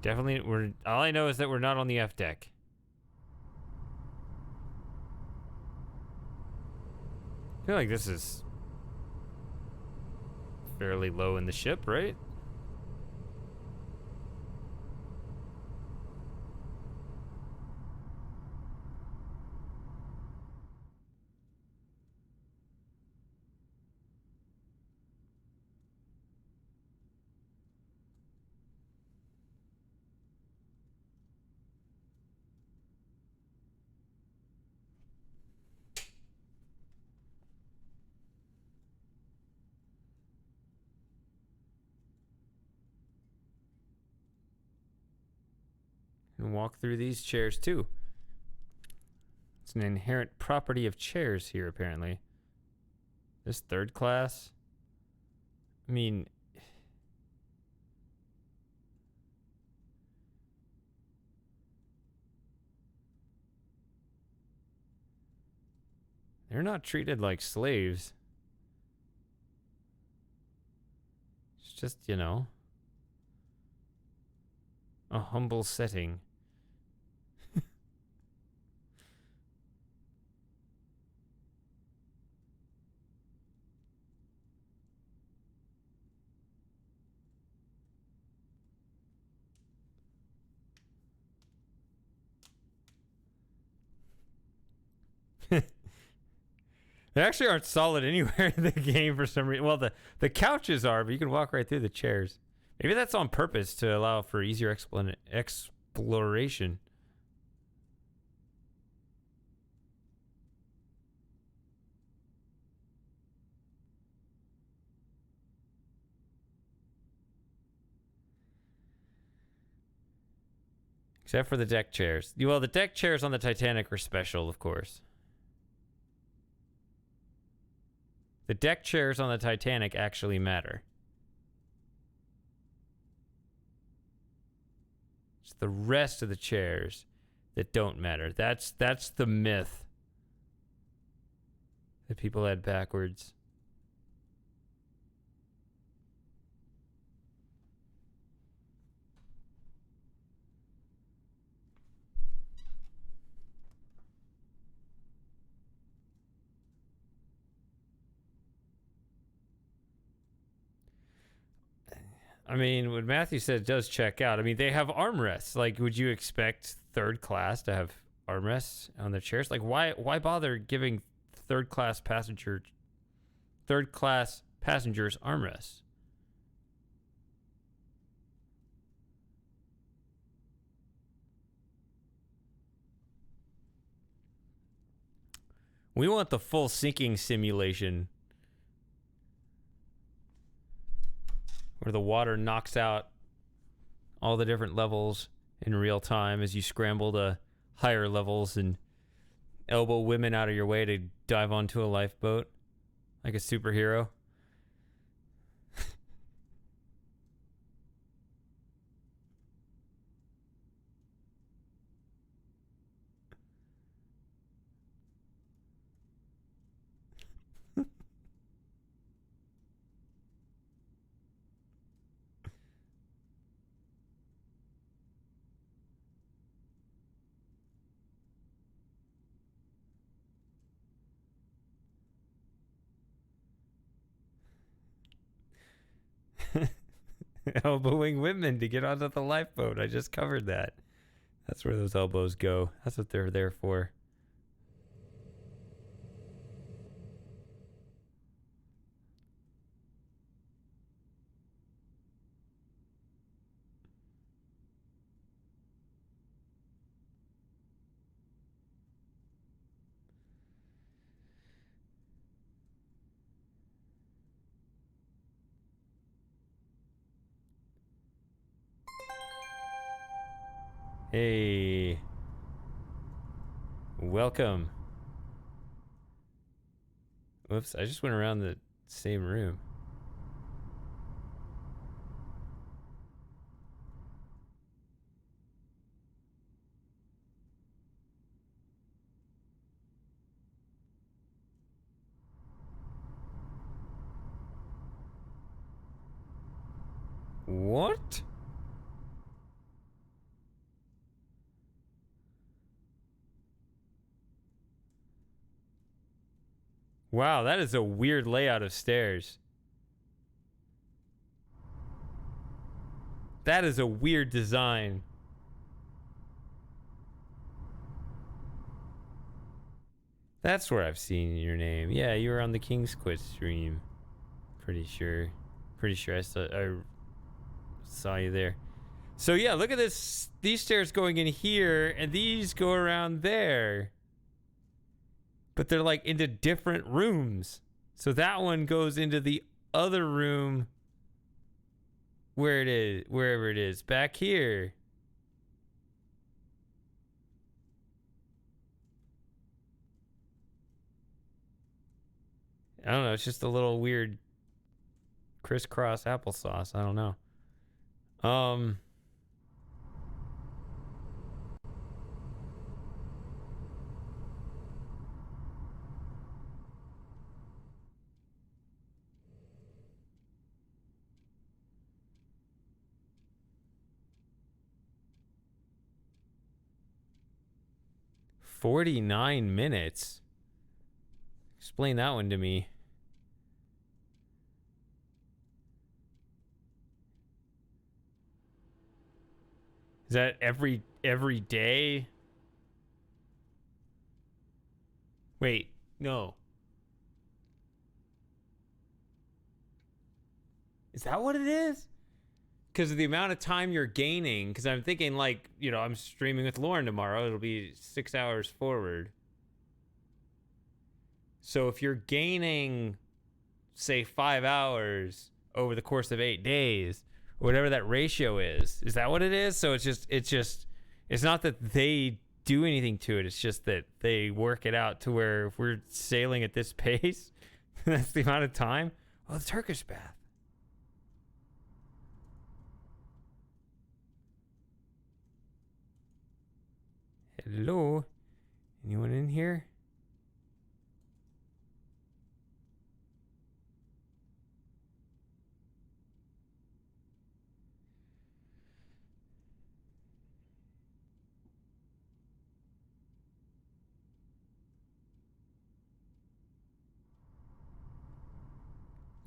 Definitely, all I know is that we're not on the F deck. I feel like this is fairly low in the ship, right? And walk through these chairs too. It's an inherent property of chairs here, apparently. This third class? I mean... They're not treated like slaves. It's just, you know, a humble setting. They actually aren't solid anywhere in the game for some reason. Well, the couches are, but you can walk right through the chairs. Maybe that's on purpose to allow for easier exploration. Except for the deck chairs. Well, the deck chairs on the Titanic are special, of course. The deck chairs on the Titanic actually matter. It's the rest of the chairs that don't matter. That's the myth that people had backwards. I mean, what Matthew said does check out. I mean, they have armrests. Like, would you expect third class to have armrests on their chairs? Like, why bother giving third class passengers armrests? We want the full sinking simulation where the water knocks out all the different levels in real time as you scramble to higher levels and elbow women out of your way to dive onto a lifeboat like a superhero. Elbowing women to get onto the lifeboat. I just covered that. That's where those elbows go. That's what they're there for. Hey. Welcome. Whoops, I just went around the same room. What? Wow, that is a weird layout of stairs. That is a weird design. That's where I've seen your name. Yeah, you were on the King's Quit stream. Pretty sure. Pretty sure I saw you there. So yeah, look at this. These stairs going in here, and these go around there. But they're like into different rooms. So that one goes into the other room where it is, wherever it is, back here. I don't know, it's just a little weird crisscross applesauce. I don't know. 49 minutes. Explain that one to me. Is that every day? Wait, no. Is that what it is? Because of the amount of time you're gaining. Because I'm thinking, like, you know, I'm streaming with Lauren tomorrow. It'll be 6 hours forward. So if you're gaining, say, 5 hours over the course of 8 days, or whatever that ratio is that what it is? So it's not that they do anything to it. It's just that they work it out to where if we're sailing at this pace, that's the amount of time. Oh, the Turkish bath. Hello? Anyone in here?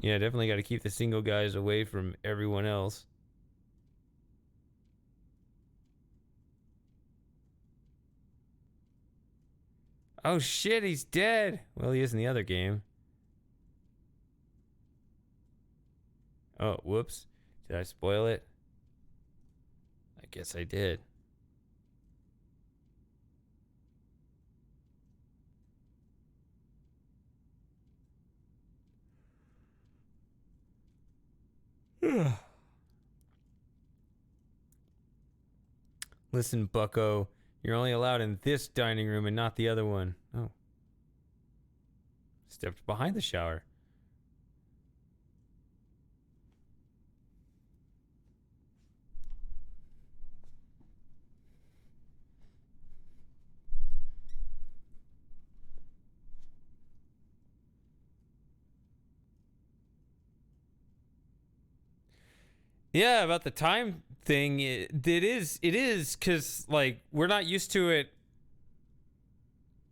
Yeah, definitely got to keep the single guys away from everyone else. Oh shit, he's dead. Well, he is in the other game. Oh, whoops. Did I spoil it? I guess I did. Listen, bucko. You're only allowed in this dining room and not the other one. Oh. Stepped behind the shower. Yeah, about the time thing, it is because, like, we're not used to it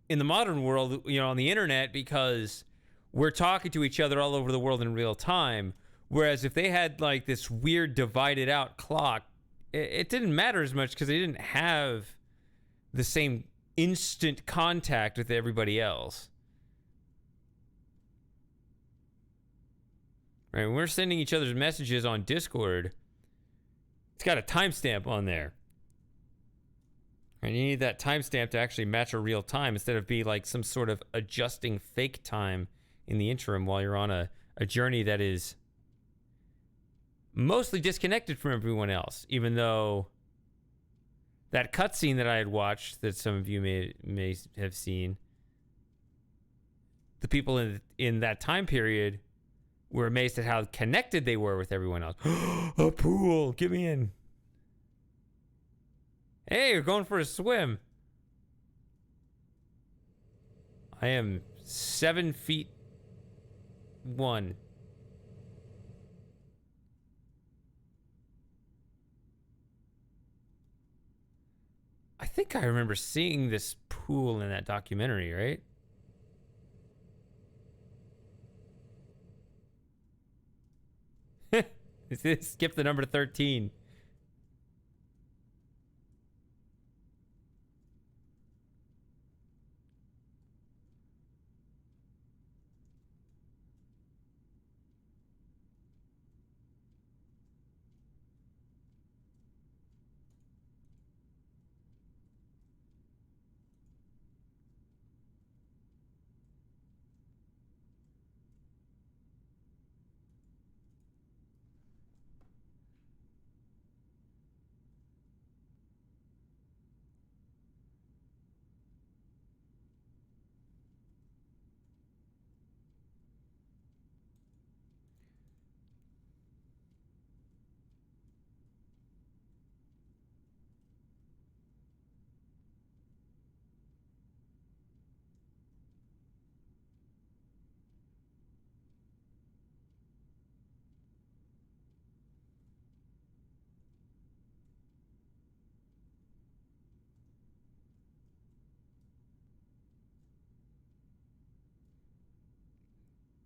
in the modern world, you know, on the internet, because we're talking to each other all over the world in real time. Whereas if they had, like, this weird divided out clock it didn't matter as much because they didn't have the same instant contact with everybody else. Right? When we're sending each other's messages on Discord, it's got a timestamp on there. And you need that timestamp to actually match a real time instead of be like some sort of adjusting fake time in the interim while you're on a journey that is mostly disconnected from everyone else, even though that cutscene that I had watched that some of you may have seen, the people in that time period were amazed at how connected they were with everyone else. A pool, get me in. Hey, you're going for a swim. I am 7'1". I think I remember seeing this pool in that documentary, right? Skip the number 13.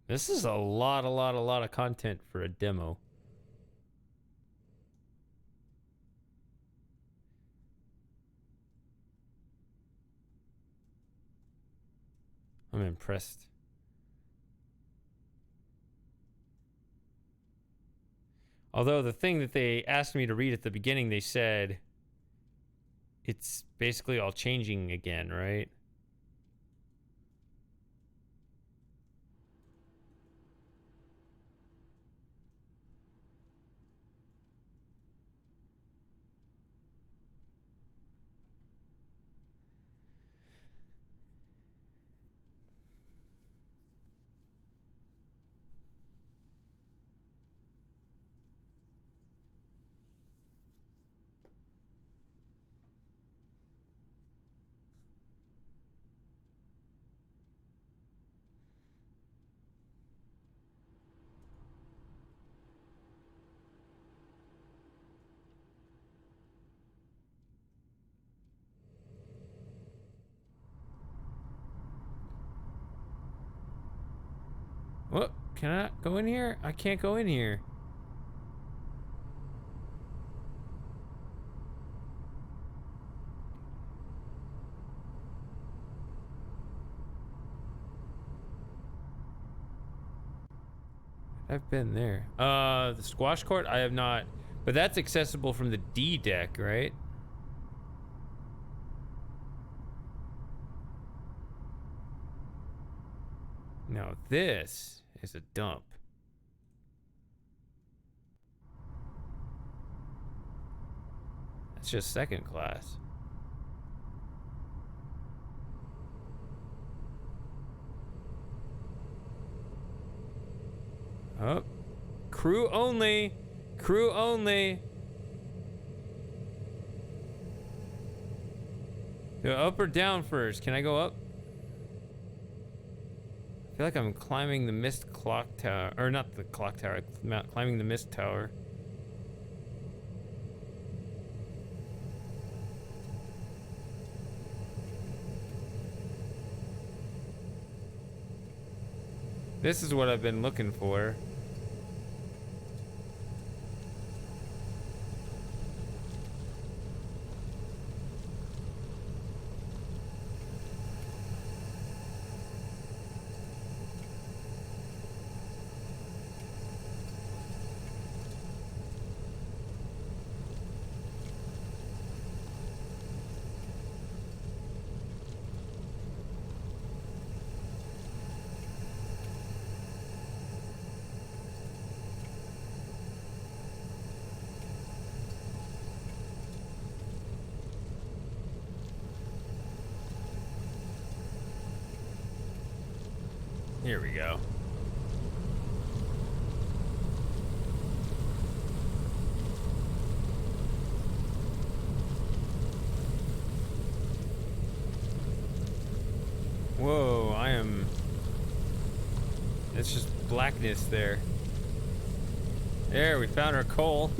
This is a lot of content for a demo. I'm impressed. Although the thing that they asked me to read at the beginning, they said it's basically all changing again, right? What? Can I go in here? I can't go in here. I've been there. The squash court? I have not. But that's accessible from the D deck, right? No, this is a dump. That's just second class. Oh, crew only. Crew only. Go up or down first. Can I go up? I feel like I'm climbing the mist clock tower. Or not the clock tower. I'm climbing the mist tower. This is what I've been looking for. Here we go. Whoa, it's just blackness there. There, we found our coal.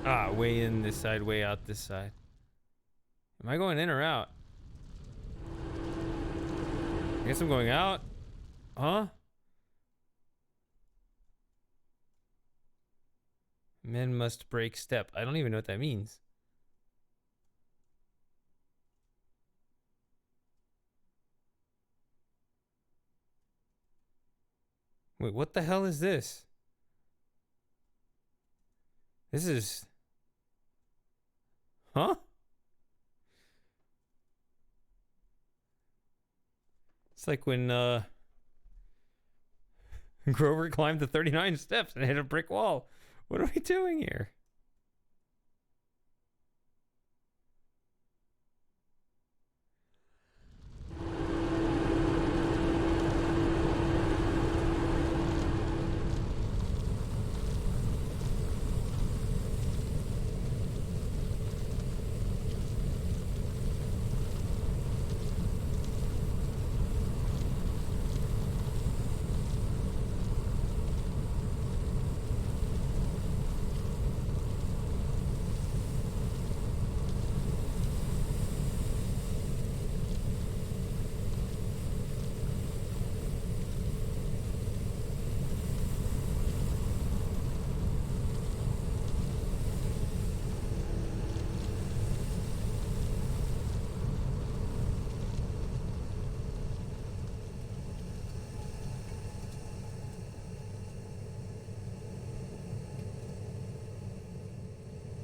Ah, way in this side, way out this side. Am I going in or out? I guess I'm going out. Huh? Men must break step. I don't even know what that means. Wait, what the hell is this? This is... Huh? It's like when Grover climbed the 39 steps and hit a brick wall. What are we doing here?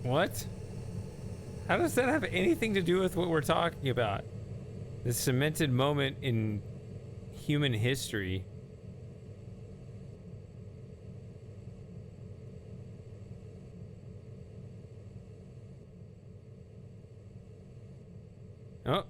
What? How does that have anything to do with what we're talking about? This cemented moment in human history. Oh.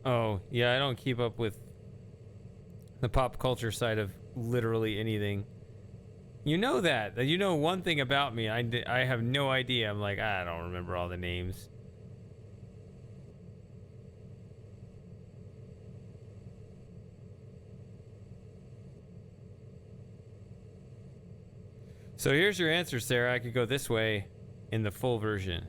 Oh, yeah, I don't keep up with the pop culture side of literally anything. You know that. You know one thing about me. I have no idea. I'm like, I don't remember all the names. So here's your answer, Sarah. I could go this way in the full version.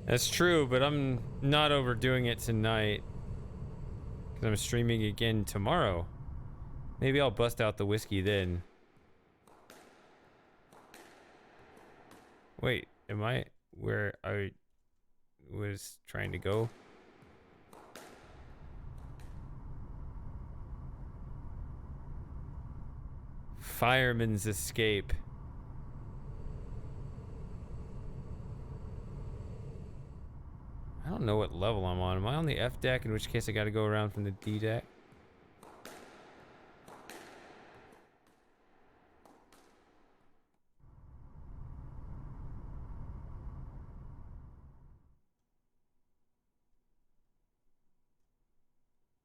That's true, but I'm not overdoing it tonight. Because I'm streaming again tomorrow. Maybe I'll bust out the whiskey then. Wait, am I where I was trying to go? Fireman's escape. I don't know what level I'm on. Am I on the F deck? In which case I gotta go around from the D deck.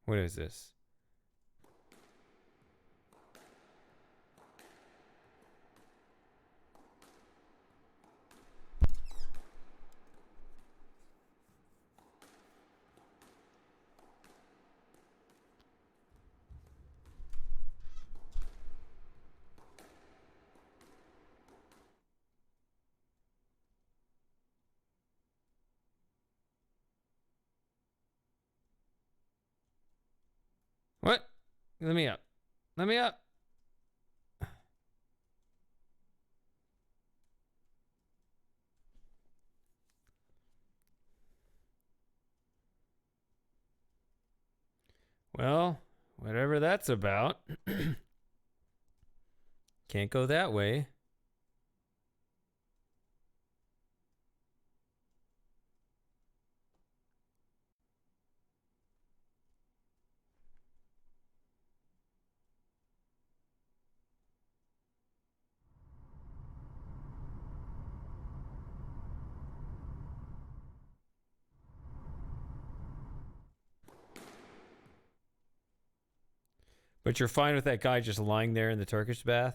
What is this? Let me up. Let me up. Well, whatever that's about. Can't go that way. But you're fine with that guy just lying there in the Turkish bath?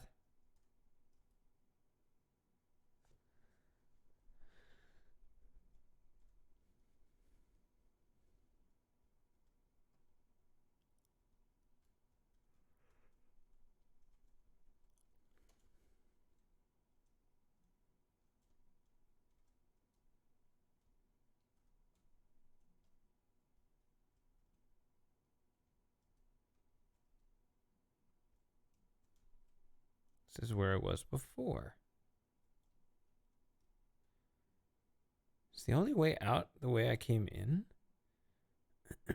This is where it was before. Is the only way out the way I came in? I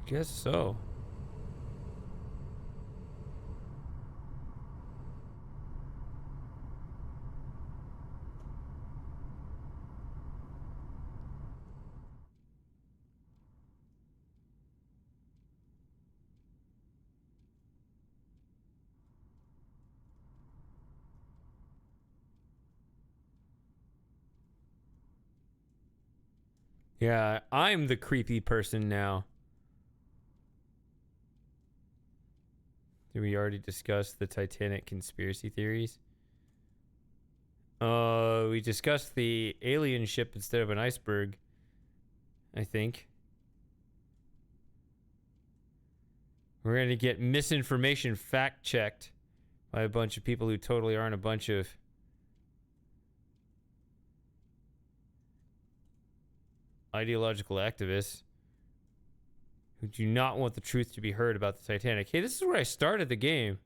guess so. Yeah, I'm the creepy person now. Did we already discuss the Titanic conspiracy theories? We discussed the alien ship instead of an iceberg, I think. We're going to get misinformation fact-checked by a bunch of people who totally aren't a bunch of ideological activists who do not want the truth to be heard about the Titanic. Hey, this is where I started the game.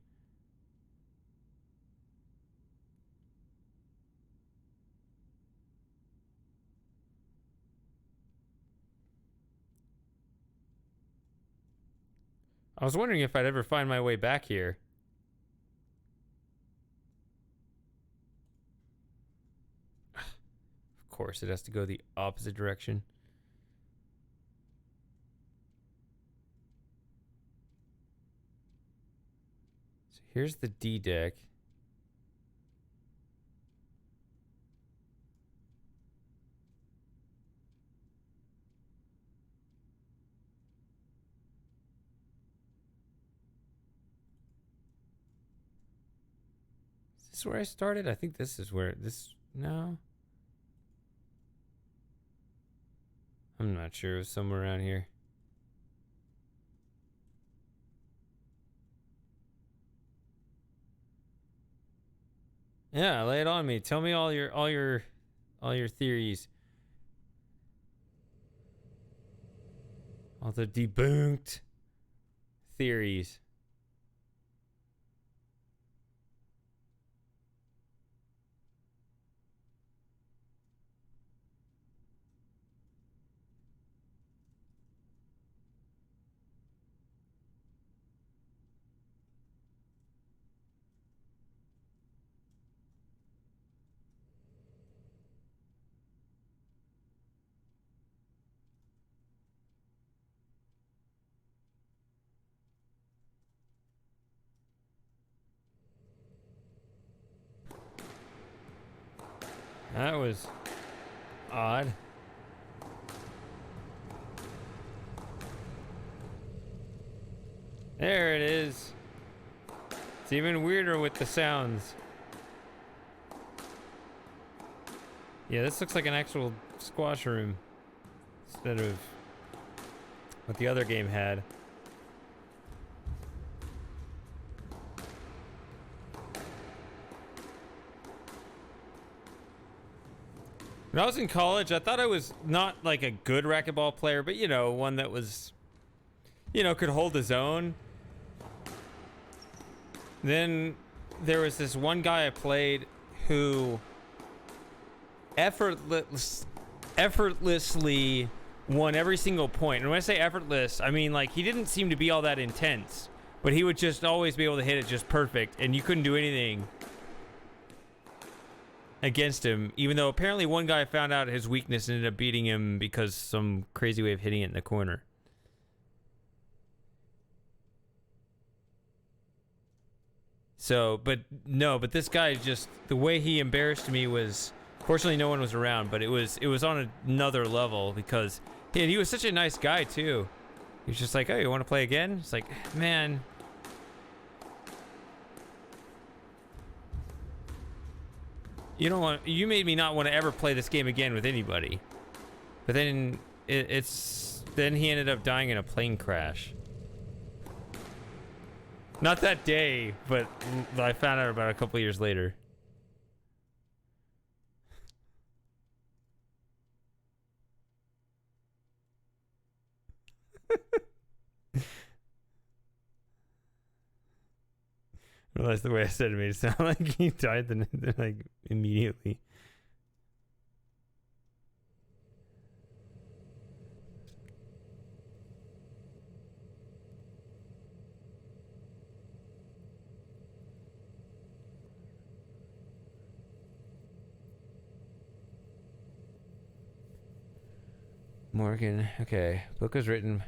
I was wondering if I'd ever find my way back here. Of course, it has to go the opposite direction. So here's the D deck. Is this where I started? I think this is where this... No? I'm not sure. It was somewhere around here. Yeah, lay it on me. Tell me all your theories. All the debunked theories. That was odd. There it is. It's even weirder with the sounds. Yeah, this looks like an actual squash room instead of what the other game had. When I was in college, I thought I was not like a good racquetball player, but you know, one that was, you know, could hold his own. Then there was this one guy I played who effortlessly won every single point. And when I say effortless, I mean like he didn't seem to be all that intense, but he would just always be able to hit it just perfect, and you couldn't do anything against him, even though apparently one guy found out his weakness and ended up beating him because some crazy way of hitting it in the corner. So, but this guy, just the way he embarrassed me was, fortunately no one was around, but it was on another level because he was such a nice guy too. He was just like, "Oh, you want to play again?" It's like, man, you made me not want to ever play this game again with anybody. But then then he ended up dying in a plane crash. Not that day, but I found out about it a couple years later. I realized the way I said it made it sound like he died like immediately. Morgan, okay. Book was written.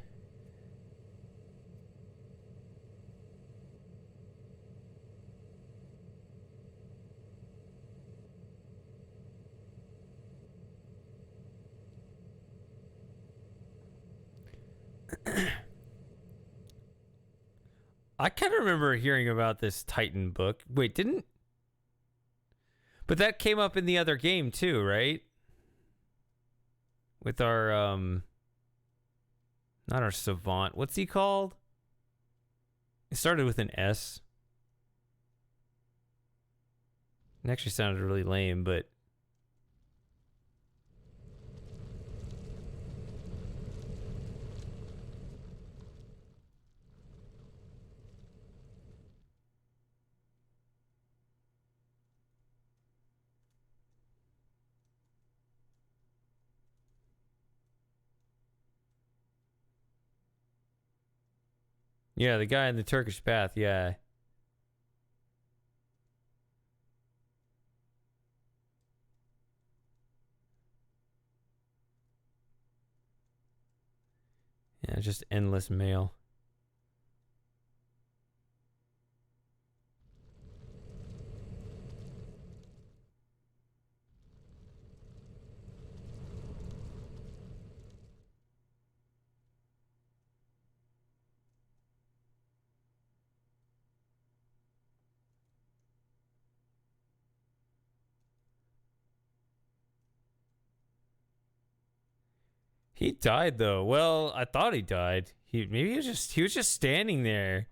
I kind of remember hearing about this Titan book. Wait, didn't? But that came up in the other game too, right? With our not our savant. What's he called? It started with an S. It actually sounded really lame, but yeah, the guy in the Turkish bath, yeah. Yeah, just endless mail. He died though. Well, I thought he died. He was just standing there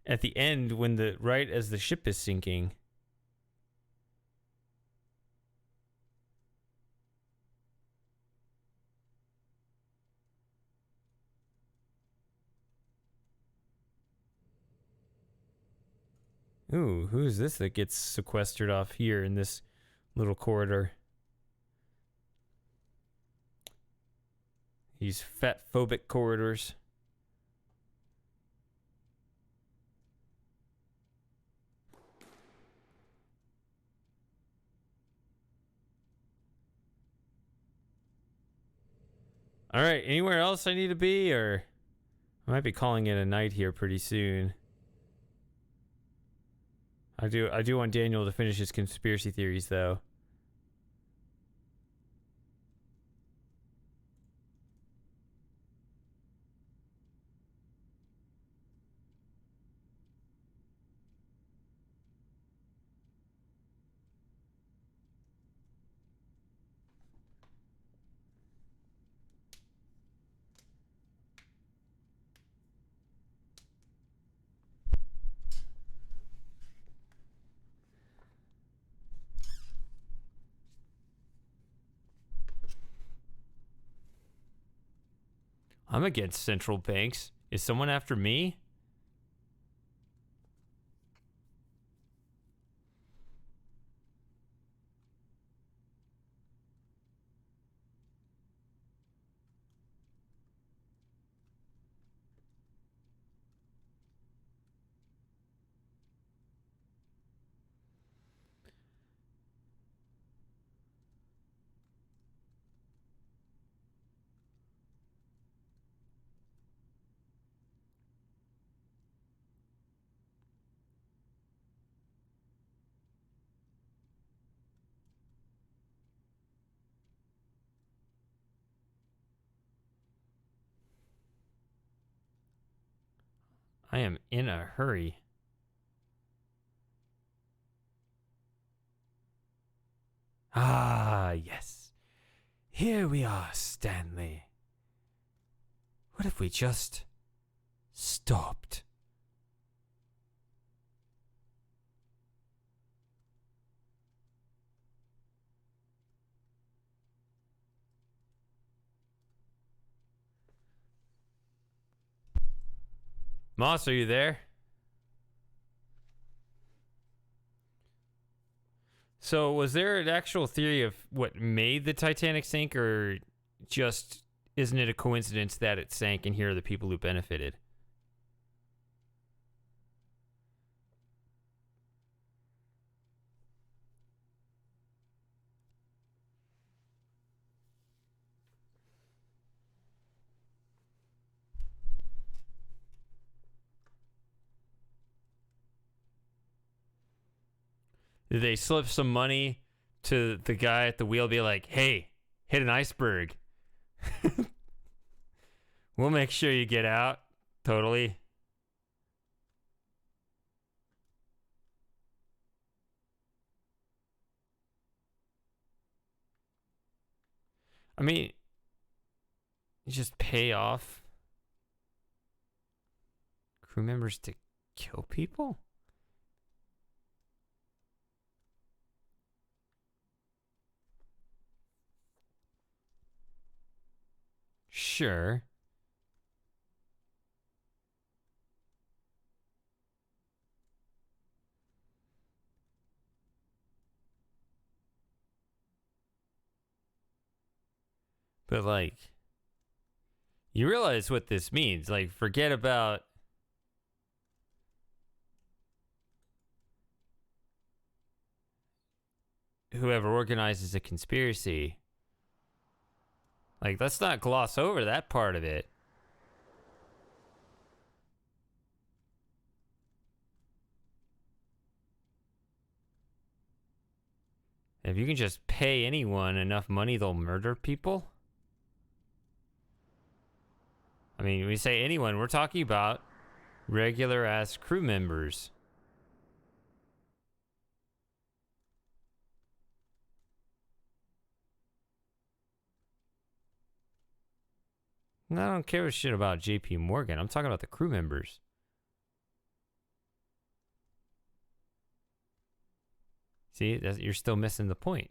at the end when right as the ship is sinking. Ooh, who's this that gets sequestered off here in this little corridor? These fat phobic corridors. All right, anywhere else I need to be, or I might be calling it a night here pretty soon. I do want Daniel to finish his conspiracy theories though. I'm against central banks. Is someone after me? I am in a hurry. Ah, yes. Here we are, Stanley. What if we just stopped? Moss, are you there? So, was there an actual theory of what made the Titanic sink, or just isn't it a coincidence that it sank and here are the people who benefited? Did they slip some money to the guy at the wheel, be like, hey, hit an iceberg? We'll make sure you get out. Totally. I mean, you just pay off crew members to kill people? Sure. But, like, you realize what this means. Like, forget about whoever organizes a conspiracy. Like, let's not gloss over that part of it. If you can just pay anyone enough money, they'll murder people. I mean, when we say anyone, we're talking about regular ass crew members. And I don't care a shit about JP Morgan. I'm talking about the crew members. See, you're still missing the point.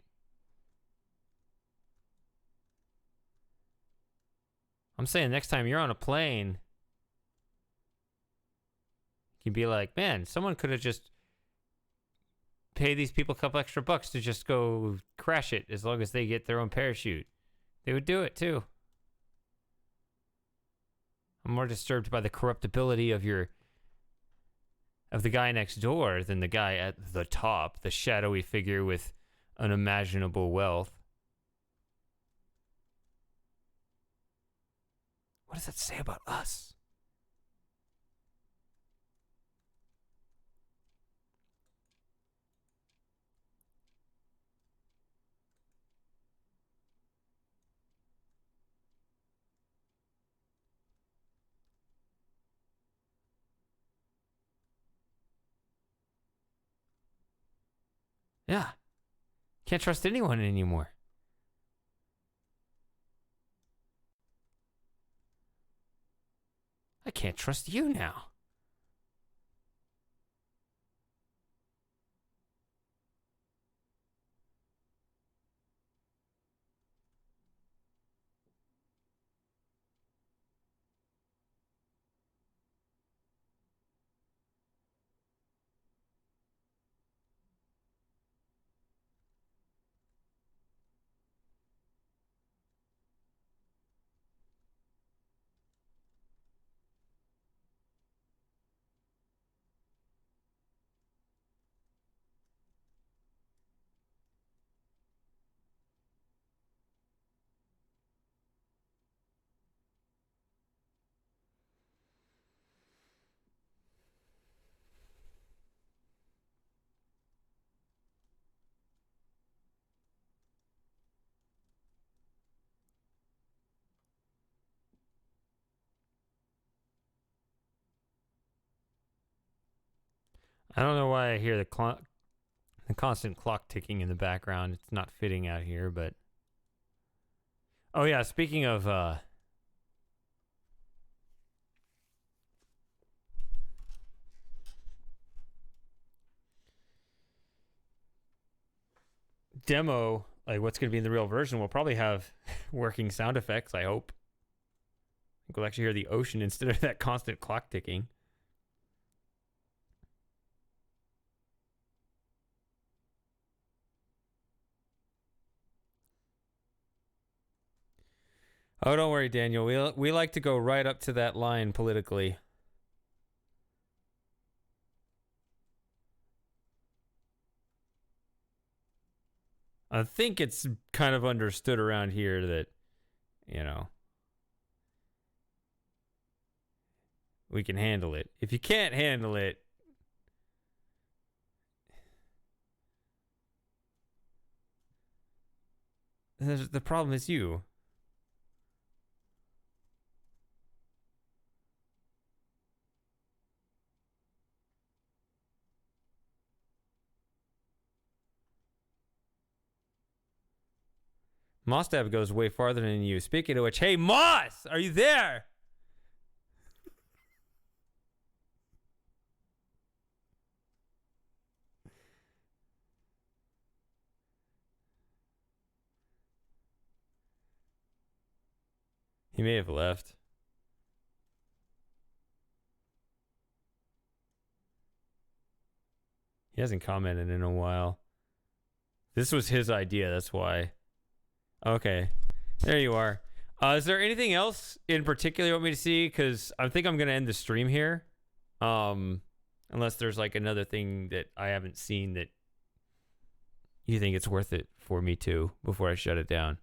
I'm saying next time you're on a plane, you can be like, man, someone could have just paid these people a couple extra bucks to just go crash it as long as they get their own parachute. They would do it too. I'm more disturbed by the corruptibility of the guy next door than the guy at the top, the shadowy figure with unimaginable wealth. What does that say about us? Yeah. Can't trust anyone anymore. I can't trust you now. I don't know why I hear the constant clock ticking in the background. It's not fitting out here, but... Oh, yeah, speaking of... demo, like what's going to be in the real version, will probably have working sound effects, I hope. I think we'll actually hear the ocean instead of that constant clock ticking. Oh, don't worry, Daniel. We like to go right up to that line politically. I think it's kind of understood around here that, you know, we can handle it. If you can't handle it, the problem is you. Mostab goes way farther than you. Speaking of which, hey, Moss, are you there? He may have left. He hasn't commented in a while. This was his idea, that's why. Okay, there you are. Is there anything else in particular you want me to see? Because I think I'm going to end the stream here. Unless there's like another thing that I haven't seen that you think it's worth it for me to before I shut it down.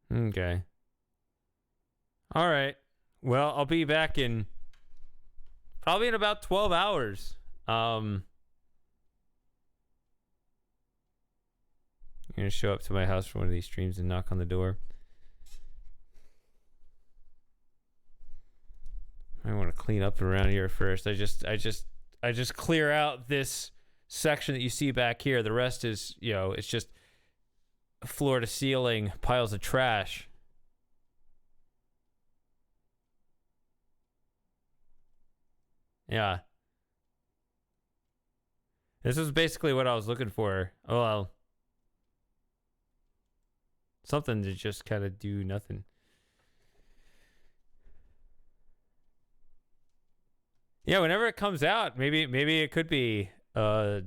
Okay. All right. Well, I'll be back in probably in about 12 hours. I'm going to show up to my house for one of these streams and knock on the door. I want to clean up around here first. I just clear out this section that you see back here. The rest is, you know, it's just floor to ceiling piles of trash. Yeah. This is basically what I was looking for. Oh, well, something to just kind of do nothing. Yeah, whenever it comes out, maybe it could be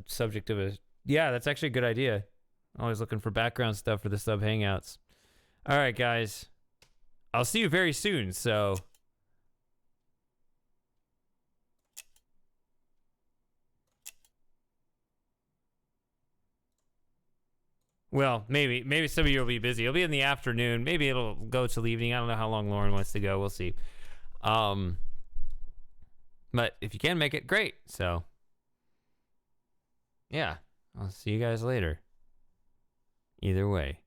subject of a... Yeah, that's actually a good idea. Always looking for background stuff for the sub hangouts. All right, guys. I'll see you very soon, so... Well, maybe some of you will be busy. It'll be in the afternoon. Maybe it'll go till the evening. I don't know how long Lauren wants to go. We'll see. But if you can make it, great. So, yeah. I'll see you guys later. Either way.